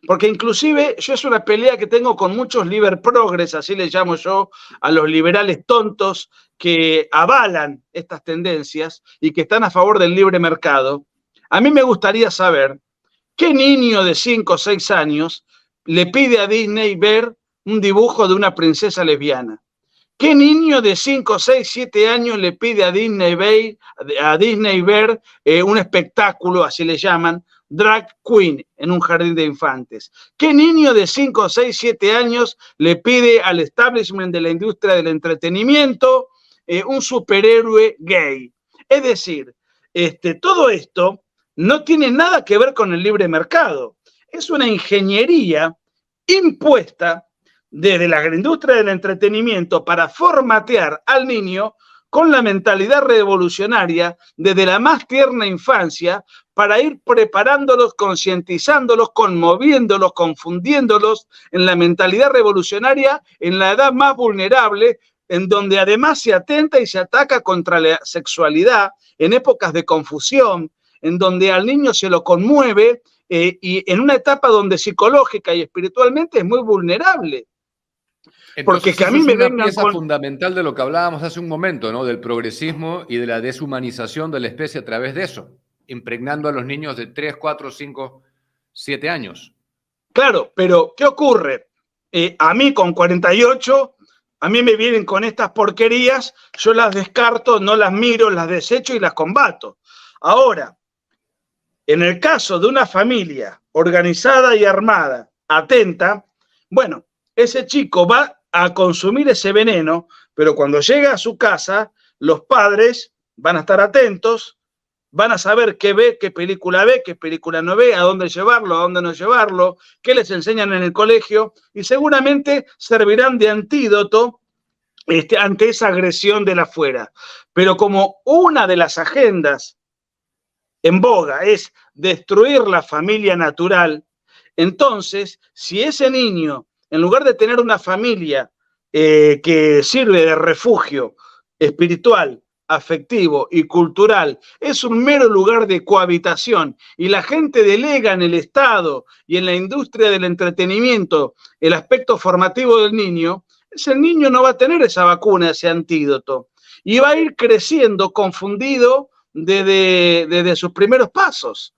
porque inclusive yo es una pelea que tengo con muchos liber progres, así les llamo yo a los liberales tontos que avalan estas tendencias y que están a favor del libre mercado. A mí me gustaría saber qué niño de 5 o 6 años le pide a Disney ver un dibujo de una princesa lesbiana. ¿Qué niño de 5, 6, 7 años le pide a Disney ver un espectáculo, así le llaman, drag queen en un jardín de infantes? ¿Qué niño de 5, 6, 7 años le pide al establishment de la industria del entretenimiento un superhéroe gay? Es decir, todo esto no tiene nada que ver con el libre mercado. Es una ingeniería impuesta desde la industria del entretenimiento para formatear al niño con la mentalidad revolucionaria desde la más tierna infancia para ir preparándolos, concientizándolos, conmoviéndolos, confundiéndolos en la mentalidad revolucionaria en la edad más vulnerable, en donde además se atenta y se ataca contra la sexualidad en épocas de confusión, en donde al niño se lo conmueve y en una etapa donde psicológica y espiritualmente es muy vulnerable. Entonces, porque que a mí me vengan pieza fundamental de lo que hablábamos hace un momento, ¿no? Del progresismo y de la deshumanización de la especie a través de eso, impregnando a los niños de 3, 4, 5, 7 años. Claro, pero ¿qué ocurre? A mí con 48, a mí me vienen con estas porquerías, yo las descarto, no las miro, las desecho y las combato. Ahora, en el caso de una familia organizada y armada, atenta, bueno, ese chico va a consumir ese veneno, pero cuando llega a su casa, los padres van a estar atentos, van a saber qué ve, qué película no ve, a dónde llevarlo, a dónde no llevarlo, qué les enseñan en el colegio, y seguramente servirán de antídoto ante esa agresión de la afuera. Pero como una de las agendas en boga es destruir la familia natural, entonces, si ese niño, en lugar de tener una familia que sirve de refugio espiritual, afectivo y cultural, es un mero lugar de cohabitación y la gente delega en el Estado y en la industria del entretenimiento el aspecto formativo del niño, ese niño no va a tener esa vacuna, ese antídoto, y va a ir creciendo confundido desde sus primeros pasos.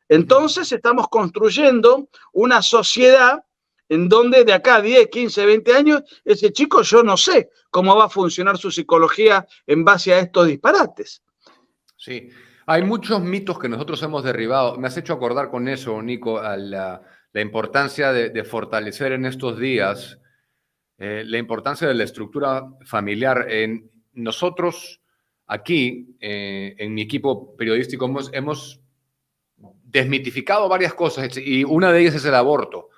Entonces estamos construyendo una sociedad en donde de acá a 10, 15, 20 años, ese chico yo no sé cómo va a funcionar su psicología en base a estos disparates. Sí, hay muchos mitos que nosotros hemos derribado. Me has hecho acordar con eso, Nico, a la importancia de fortalecer en estos días la importancia de la estructura familiar. Nosotros aquí, en mi equipo periodístico, hemos desmitificado varias cosas y una de ellas es el aborto.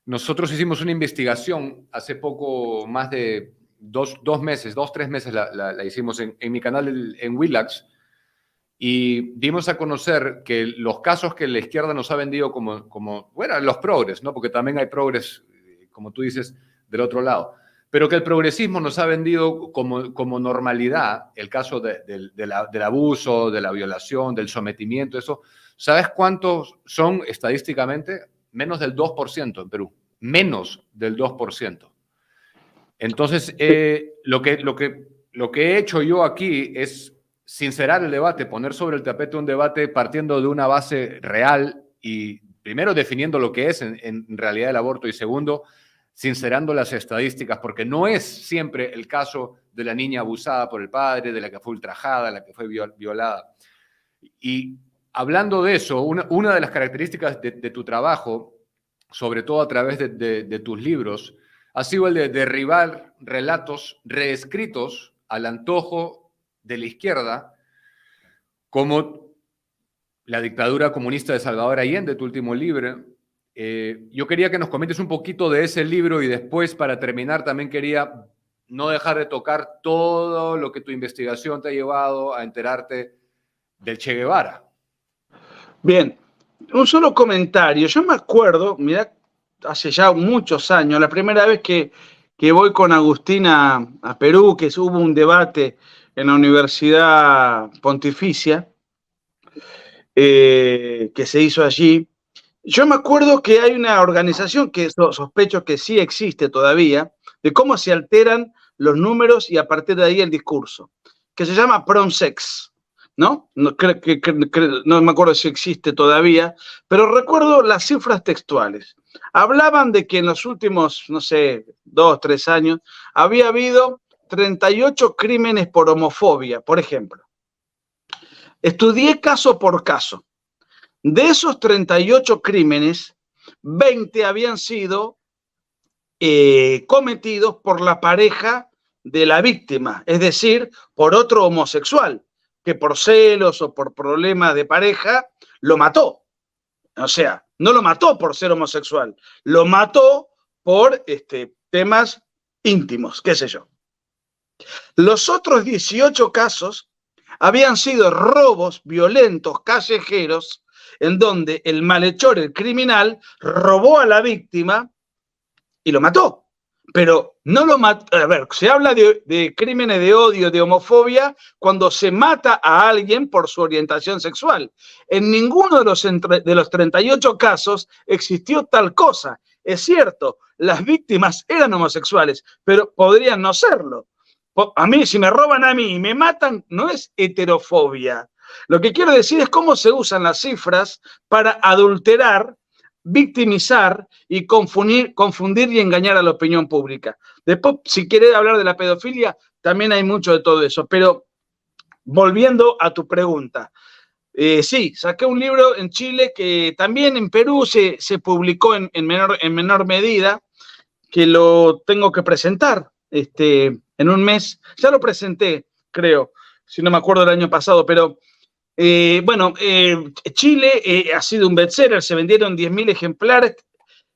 Nosotros hicimos una investigación hace poco, más de dos, 3 meses la hicimos en mi canal en Willax y dimos a conocer que los casos que la izquierda nos ha vendido como bueno, los progres, ¿no? Porque también hay progres, como tú dices, del otro lado, pero que el progresismo nos ha vendido como normalidad el caso del abuso, de la violación, del sometimiento, eso. ¿Sabes cuántos son estadísticamente? Menos del 2% en Perú. Menos del 2%. Entonces, lo que he hecho yo aquí es sincerar el debate, poner sobre el tapete un debate partiendo de una base real y primero definiendo lo que es en realidad el aborto y segundo, sincerando las estadísticas, porque no es siempre el caso de la niña abusada por el padre, de la que fue ultrajada, de la que fue violada. Y hablando de eso, una de las características de tu trabajo, sobre todo a través de tus libros, ha sido el de derribar relatos reescritos al antojo de la izquierda, como la dictadura comunista de Salvador Allende, tu último libro. Yo quería que nos comentes un poquito de ese libro y después, para terminar, también quería no dejar de tocar todo lo que tu investigación te ha llevado a enterarte del Che Guevara. Bien, un solo comentario. Yo me acuerdo, mirá, hace ya muchos años, la primera vez que voy con Agustín a Perú, que hubo un debate en la Universidad Pontificia, que se hizo allí. Yo me acuerdo que hay una organización que sospecho que sí existe todavía, de cómo se alteran los números y a partir de ahí el discurso, que se llama Pronsex, ¿no? No me acuerdo si existe todavía, pero recuerdo las cifras textuales. Hablaban de que en los últimos, no sé, 2, 3 años, había habido 38 crímenes por homofobia, por ejemplo. Estudié caso por caso. De esos 38 crímenes, 20 habían sido cometidos por la pareja de la víctima, es decir, por otro homosexual, que por celos o por problemas de pareja lo mató. O sea, no lo mató por ser homosexual, lo mató por temas íntimos, qué sé yo. Los otros 18 casos habían sido robos violentos callejeros en donde el malhechor, el criminal, robó a la víctima y lo mató. Pero no lo mató. A ver, se habla de crímenes de odio, de homofobia, cuando se mata a alguien por su orientación sexual. En ninguno de los 38 casos existió tal cosa. Es cierto, las víctimas eran homosexuales, pero podrían no serlo. A mí, si me roban a mí y me matan, no es heterofobia. Lo que quiero decir es cómo se usan las cifras para adulterar, victimizar y confundir y engañar a la opinión pública. Después, si querés hablar de la pedofilia, también hay mucho de todo eso. Pero volviendo a tu pregunta, sí, saqué un libro en Chile que también en Perú se publicó en menor medida, que lo tengo que presentar en un mes. Ya lo presenté, creo, si no me acuerdo el año pasado, pero Chile ha sido un bestseller, se vendieron 10.000 ejemplares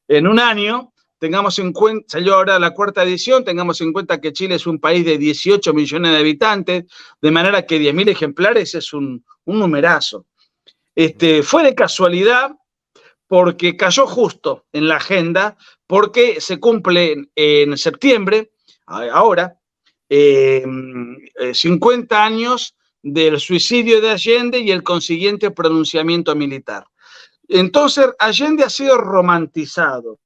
en un año. Tengamos en cuenta, salió ahora la cuarta edición, tengamos en cuenta que Chile es un país de 18 millones de habitantes, de manera que 10.000 ejemplares es un numerazo. Fue de casualidad porque cayó justo en la agenda, porque se cumple en septiembre, ahora, 50 años del suicidio de Allende y el consiguiente pronunciamiento militar. Entonces, Allende ha sido romantizado.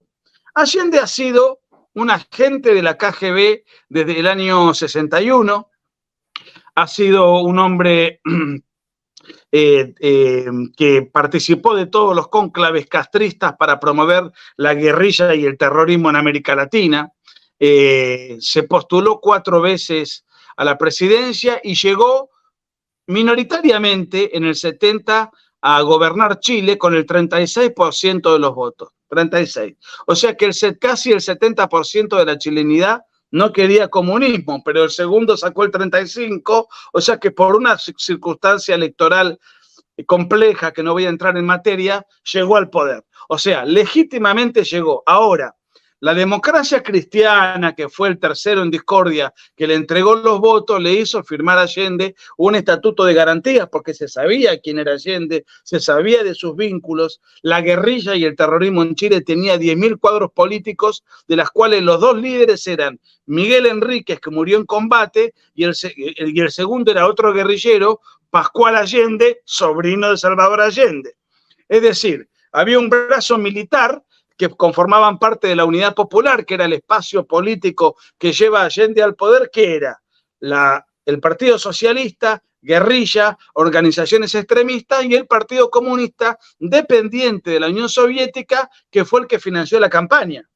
Allende ha sido un agente de la KGB desde el año 61, ha sido un hombre que participó de todos los cónclaves castristas para promover la guerrilla y el terrorismo en América Latina. Se postuló 4 veces a la presidencia y llegó minoritariamente en el 70 a gobernar Chile con el 36% de los votos. 36. O sea que casi el 70% de la chilenidad no quería comunismo, pero el segundo sacó el 35%, o sea que por una circunstancia electoral compleja, que no voy a entrar en materia, llegó al poder. O sea, legítimamente llegó. Ahora, la democracia cristiana, que fue el tercero en discordia, que le entregó los votos, le hizo firmar a Allende un estatuto de garantías, porque se sabía quién era Allende, se sabía de sus vínculos. La guerrilla y el terrorismo en Chile tenía 10.000 cuadros políticos, de las cuales los 2 líderes eran Miguel Enríquez, que murió en combate, y el segundo era otro guerrillero, Pascual Allende, sobrino de Salvador Allende. Es decir, había un brazo militar que conformaban parte de la Unidad Popular, que era el espacio político que lleva a Allende al poder, que era el Partido Socialista, guerrilla, organizaciones extremistas, y el Partido Comunista, dependiente de la Unión Soviética, que fue el que financió la campaña.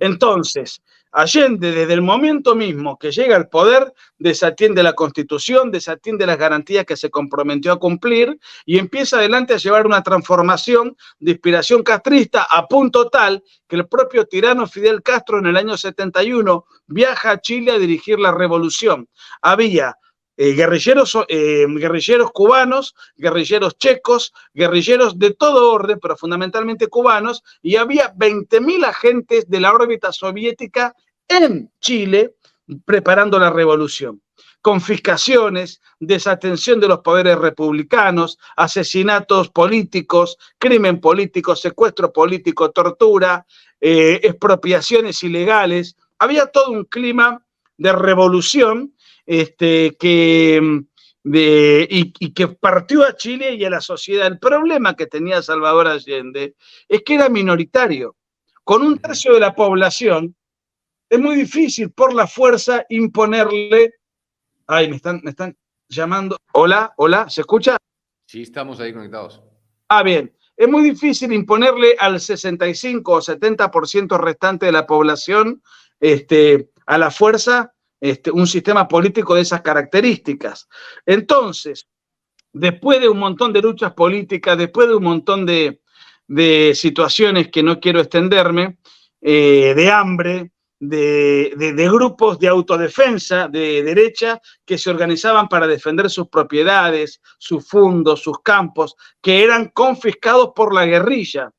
Entonces, Allende, desde el momento mismo que llega al poder, desatiende la Constitución, desatiende las garantías que se comprometió a cumplir y empieza adelante a llevar una transformación de inspiración castrista, a punto tal que el propio tirano Fidel Castro en el año 71 viaja a Chile a dirigir la revolución. Había guerrilleros cubanos, guerrilleros checos, guerrilleros de todo orden, pero fundamentalmente cubanos, y había 20.000 agentes de la órbita soviética en Chile preparando la revolución. Confiscaciones, desatención de los poderes republicanos, asesinatos políticos, crimen político, secuestro político, tortura, expropiaciones ilegales. Había todo un clima de revolución que partió a Chile y a la sociedad. El problema que tenía Salvador Allende es que era minoritario. Con 1/3 de la población, es muy difícil por la fuerza imponerle. Ay, me están llamando. Hola, ¿se escucha? Sí, estamos ahí conectados. Bien. Es muy difícil imponerle al 65 o 70% restante de la población a la fuerza un sistema político de esas características. Entonces, después de un montón de luchas políticas, después de un montón de situaciones que no quiero extenderme, de hambre, de grupos de autodefensa de derecha que se organizaban para defender sus propiedades, sus fundos, sus campos, que eran confiscados por la guerrilla.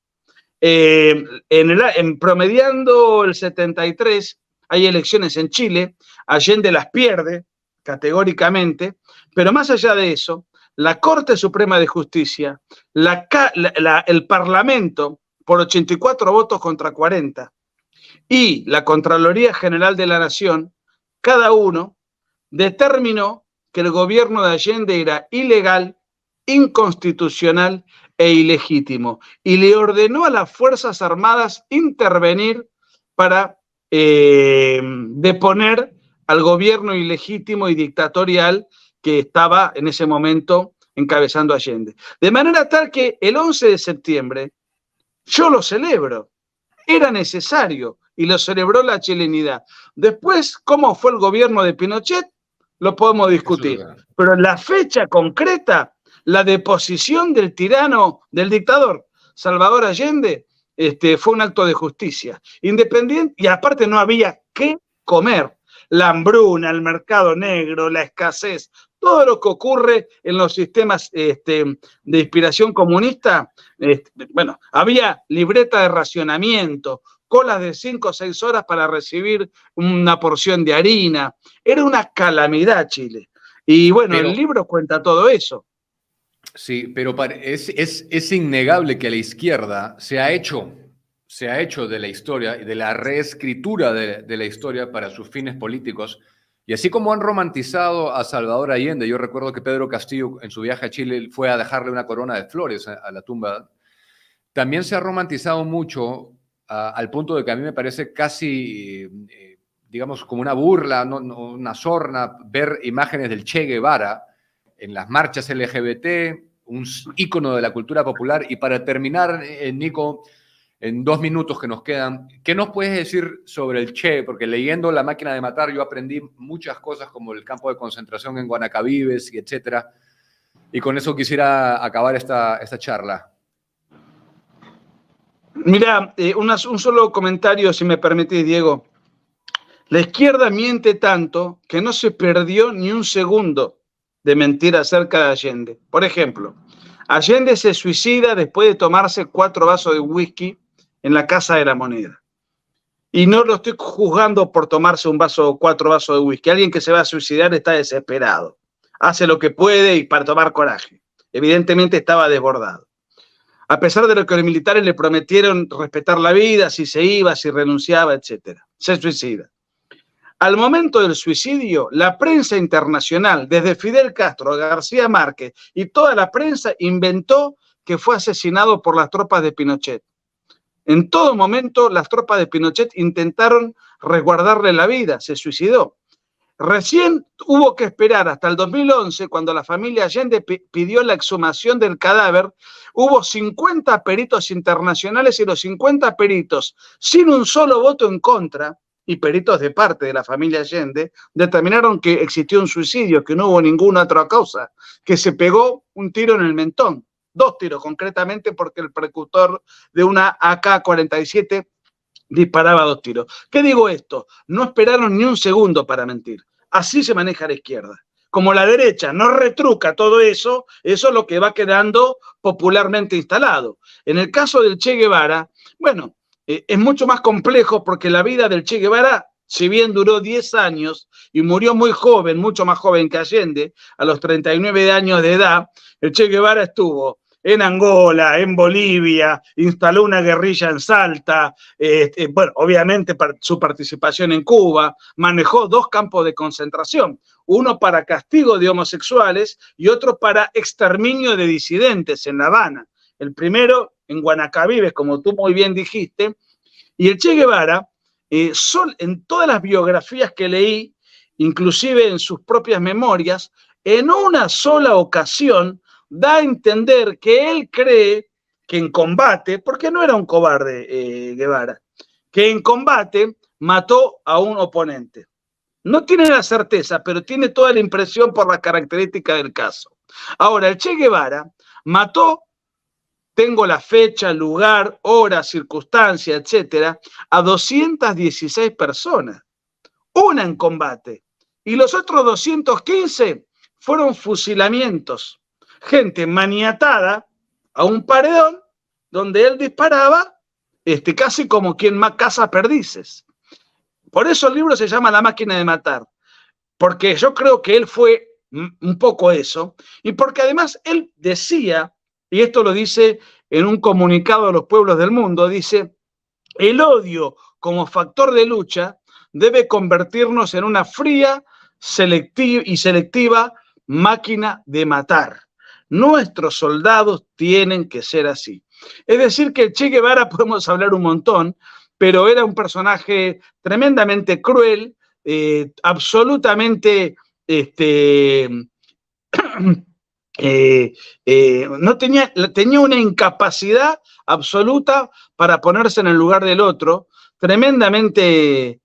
Promediando el 73, hay elecciones en Chile, Allende las pierde categóricamente, pero más allá de eso, la Corte Suprema de Justicia, el Parlamento, por 84 votos contra 40, y la Contraloría General de la Nación, cada uno determinó que el gobierno de Allende era ilegal, inconstitucional e ilegítimo, y le ordenó a las Fuerzas Armadas intervenir para deponer al gobierno ilegítimo y dictatorial que estaba en ese momento encabezando Allende. De manera tal que el 11 de septiembre yo lo celebro, era necesario y lo celebró la chilenidad. Después, ¿cómo fue el gobierno de Pinochet? Lo podemos discutir. Pero la fecha concreta, la deposición del tirano, del dictador Salvador Allende, fue un acto de justicia. Independiente, y aparte no había qué comer. La hambruna, el mercado negro, la escasez, todo lo que ocurre en los sistemas de inspiración comunista, bueno, había libreta de racionamiento, colas de 5 o 6 horas para recibir una porción de harina. Era una calamidad Chile. Y bueno, el libro cuenta todo eso. Sí, pero es innegable que la izquierda se ha hecho de la historia y de la reescritura de la historia para sus fines políticos. Y así como han romantizado a Salvador Allende, yo recuerdo que Pedro Castillo en su viaje a Chile fue a dejarle una corona de flores a la tumba, también se ha romantizado mucho al punto de que a mí me parece casi, digamos, como una burla, una sorna, ver imágenes del Che Guevara en las marchas LGBT, un ícono de la cultura popular. Y para terminar, Nico, en 2 minutos que nos quedan, ¿qué nos puedes decir sobre el Che? Porque leyendo La máquina de matar yo aprendí muchas cosas como el campo de concentración en Guanacavives y etcétera. Y con eso quisiera acabar esta charla. Mira, un solo comentario, si me permitís, Diego. La izquierda miente tanto que no se perdió ni un segundo de mentir acerca de Allende. Por ejemplo, Allende se suicida después de tomarse 4 vasos de whisky en la Casa de la Moneda. Y no lo estoy juzgando por tomarse 4 vasos de whisky. Alguien que se va a suicidar está desesperado. Hace lo que puede y para tomar coraje. Evidentemente estaba desbordado. A pesar de lo que los militares le prometieron respetar la vida, si se iba, si renunciaba, etc. Se suicida. Al momento del suicidio, la prensa internacional, desde Fidel Castro a García Márquez y toda la prensa, inventó que fue asesinado por las tropas de Pinochet. En todo momento, las tropas de Pinochet intentaron resguardarle la vida, se suicidó. Recién hubo que esperar hasta el 2011, cuando la familia Allende pidió la exhumación del cadáver. Hubo 50 peritos internacionales y los 50 peritos, sin un solo voto en contra, y peritos de parte de la familia Allende, determinaron que existió un suicidio, que no hubo ninguna otra causa, que se pegó un tiro en el mentón, 2 tiros concretamente, porque el precursor de una AK-47 disparaba 2 tiros. ¿Qué digo esto? No esperaron ni un segundo para mentir. Así se maneja la izquierda. Como la derecha no retruca todo eso, eso es lo que va quedando popularmente instalado. En el caso del Che Guevara, bueno, es mucho más complejo porque la vida del Che Guevara, si bien duró 10 años y murió muy joven, mucho más joven que Allende, a los 39 años de edad, el Che Guevara estuvo en Angola, en Bolivia, instaló una guerrilla en Salta, bueno, obviamente su participación en Cuba, manejó 2 campos de concentración, uno para castigo de homosexuales y otro para exterminio de disidentes en La Habana. El primero en Guanacavives, como tú muy bien dijiste, y el Che Guevara, en todas las biografías que leí, inclusive en sus propias memorias, en una sola ocasión da a entender que él cree que en combate, porque no era un cobarde Guevara, que en combate mató a un oponente. No tiene la certeza, pero tiene toda la impresión por la característica del caso. Ahora, el Che Guevara mató, tengo la fecha, lugar, hora, circunstancia, etcétera, a 216 personas, una en combate, y los otros 215 fueron fusilamientos. Gente maniatada a un paredón donde él disparaba, casi como quien caza perdices. Por eso el libro se llama La máquina de matar, porque yo creo que él fue un poco eso, y porque además él decía, y esto lo dice en un comunicado a los pueblos del mundo, dice, el odio como factor de lucha debe convertirnos en una fría y selectiva máquina de matar. Nuestros soldados tienen que ser así. Es decir, que el Che Guevara podemos hablar un montón, pero era un personaje tremendamente cruel, absolutamente no tenía una incapacidad absoluta para ponerse en el lugar del otro, tremendamente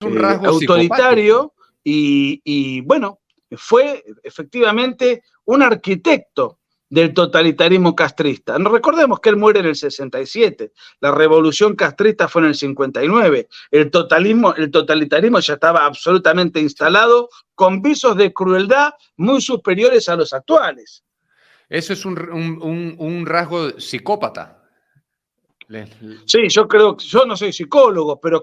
Un rasgo autoritario psicopático. y bueno, fue efectivamente un arquitecto del totalitarismo castrista. Recordemos que él muere en el 67, la revolución castrista fue en el 59, el totalitarismo ya estaba absolutamente instalado, con visos de crueldad muy superiores a los actuales. Eso es un rasgo psicópata. Sí, yo no soy psicólogo, pero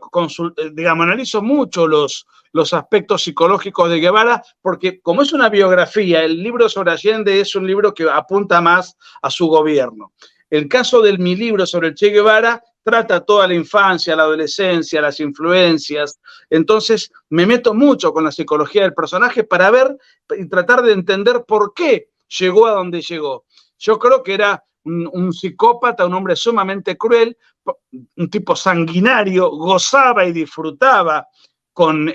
digamos, analizo mucho los aspectos psicológicos de Guevara, porque como es una biografía, el libro sobre Allende es un libro que apunta más a su gobierno. El caso de mi libro sobre el Che Guevara trata toda la infancia, la adolescencia, las influencias. Entonces me meto mucho con la psicología del personaje para ver y tratar de entender por qué llegó a donde llegó. Yo creo que era un psicópata, un hombre sumamente cruel, un tipo sanguinario, gozaba y disfrutaba con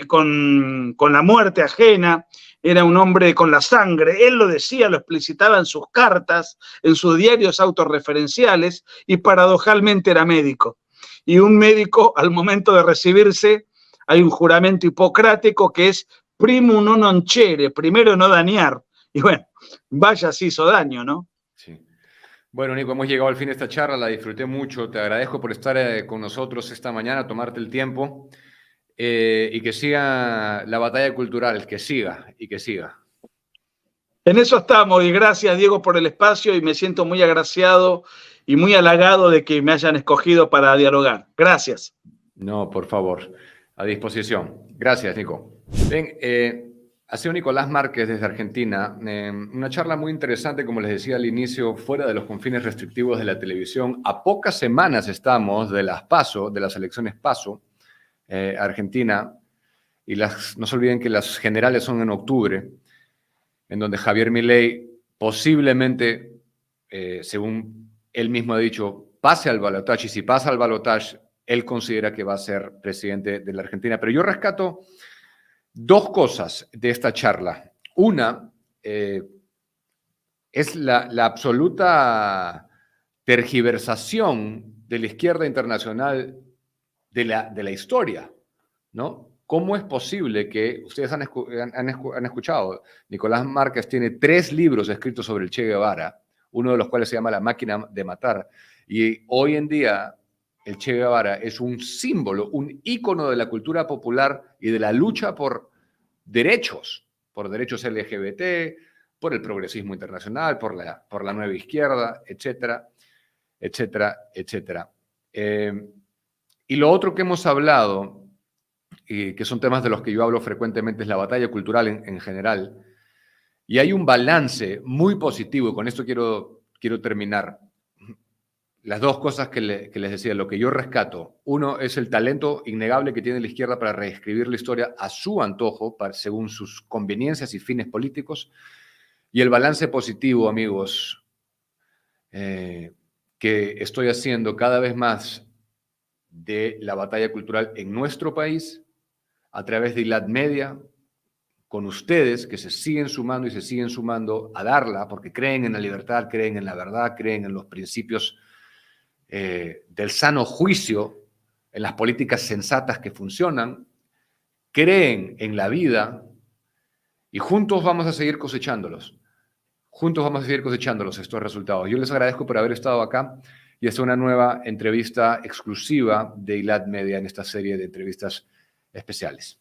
la muerte ajena, era un hombre con la sangre, él lo decía, lo explicitaba en sus cartas, en sus diarios autorreferenciales, y paradojalmente era médico. Y un médico, al momento de recibirse, hay un juramento hipocrático que es primum non nocere, primero no dañar. Y bueno, vaya si hizo daño, ¿no? Sí. Bueno, Nico, hemos llegado al fin de esta charla, la disfruté mucho, te agradezco por estar con nosotros esta mañana, tomarte el tiempo y que siga la batalla cultural, que siga y que siga. En eso estamos y gracias Diego por el espacio y me siento muy agraciado y muy halagado de que me hayan escogido para dialogar. Gracias. No, por favor, a disposición. Gracias, Nico. Bien, ha sido Nicolás Márquez desde Argentina. Una charla muy interesante, como les decía al inicio, fuera de los confines restrictivos de la televisión. A pocas semanas estamos de las PASO, de las elecciones PASO, Argentina, y no se olviden que las generales son en octubre, en donde Javier Milei posiblemente, según él mismo ha dicho, pase al balotaje, y si pasa al balotaje, él considera que va a ser presidente de la Argentina. Pero yo rescato dos cosas de esta charla. Una es la absoluta tergiversación de la izquierda internacional de la historia, ¿no? ¿Cómo es posible que, ustedes han escuchado, Nicolás Márquez tiene 3 libros escritos sobre el Che Guevara, uno de los cuales se llama La máquina de matar, y hoy en día el Che Guevara es un símbolo, un ícono de la cultura popular y de la lucha por derechos LGBT, por el progresismo internacional, por la nueva izquierda, etcétera, etcétera, etcétera. Y lo otro que hemos hablado, y que son temas de los que yo hablo frecuentemente, es la batalla cultural en general. Y hay un balance muy positivo, y con esto quiero terminar. Las dos cosas que les decía, lo que yo rescato. Uno es el talento innegable que tiene la izquierda para reescribir la historia a su antojo, según sus conveniencias y fines políticos. Y el balance positivo, amigos, que estoy haciendo cada vez más de la batalla cultural en nuestro país, a través de ILAD Media, con ustedes que se siguen sumando y se siguen sumando a darla, porque creen en la libertad, creen en la verdad, creen en los principios del sano juicio, en las políticas sensatas que funcionan, creen en la vida y juntos vamos a seguir cosechándolos. Juntos vamos a seguir cosechándolos estos resultados. Yo les agradezco por haber estado acá y esta es una nueva entrevista exclusiva de ILAD Media en esta serie de entrevistas especiales.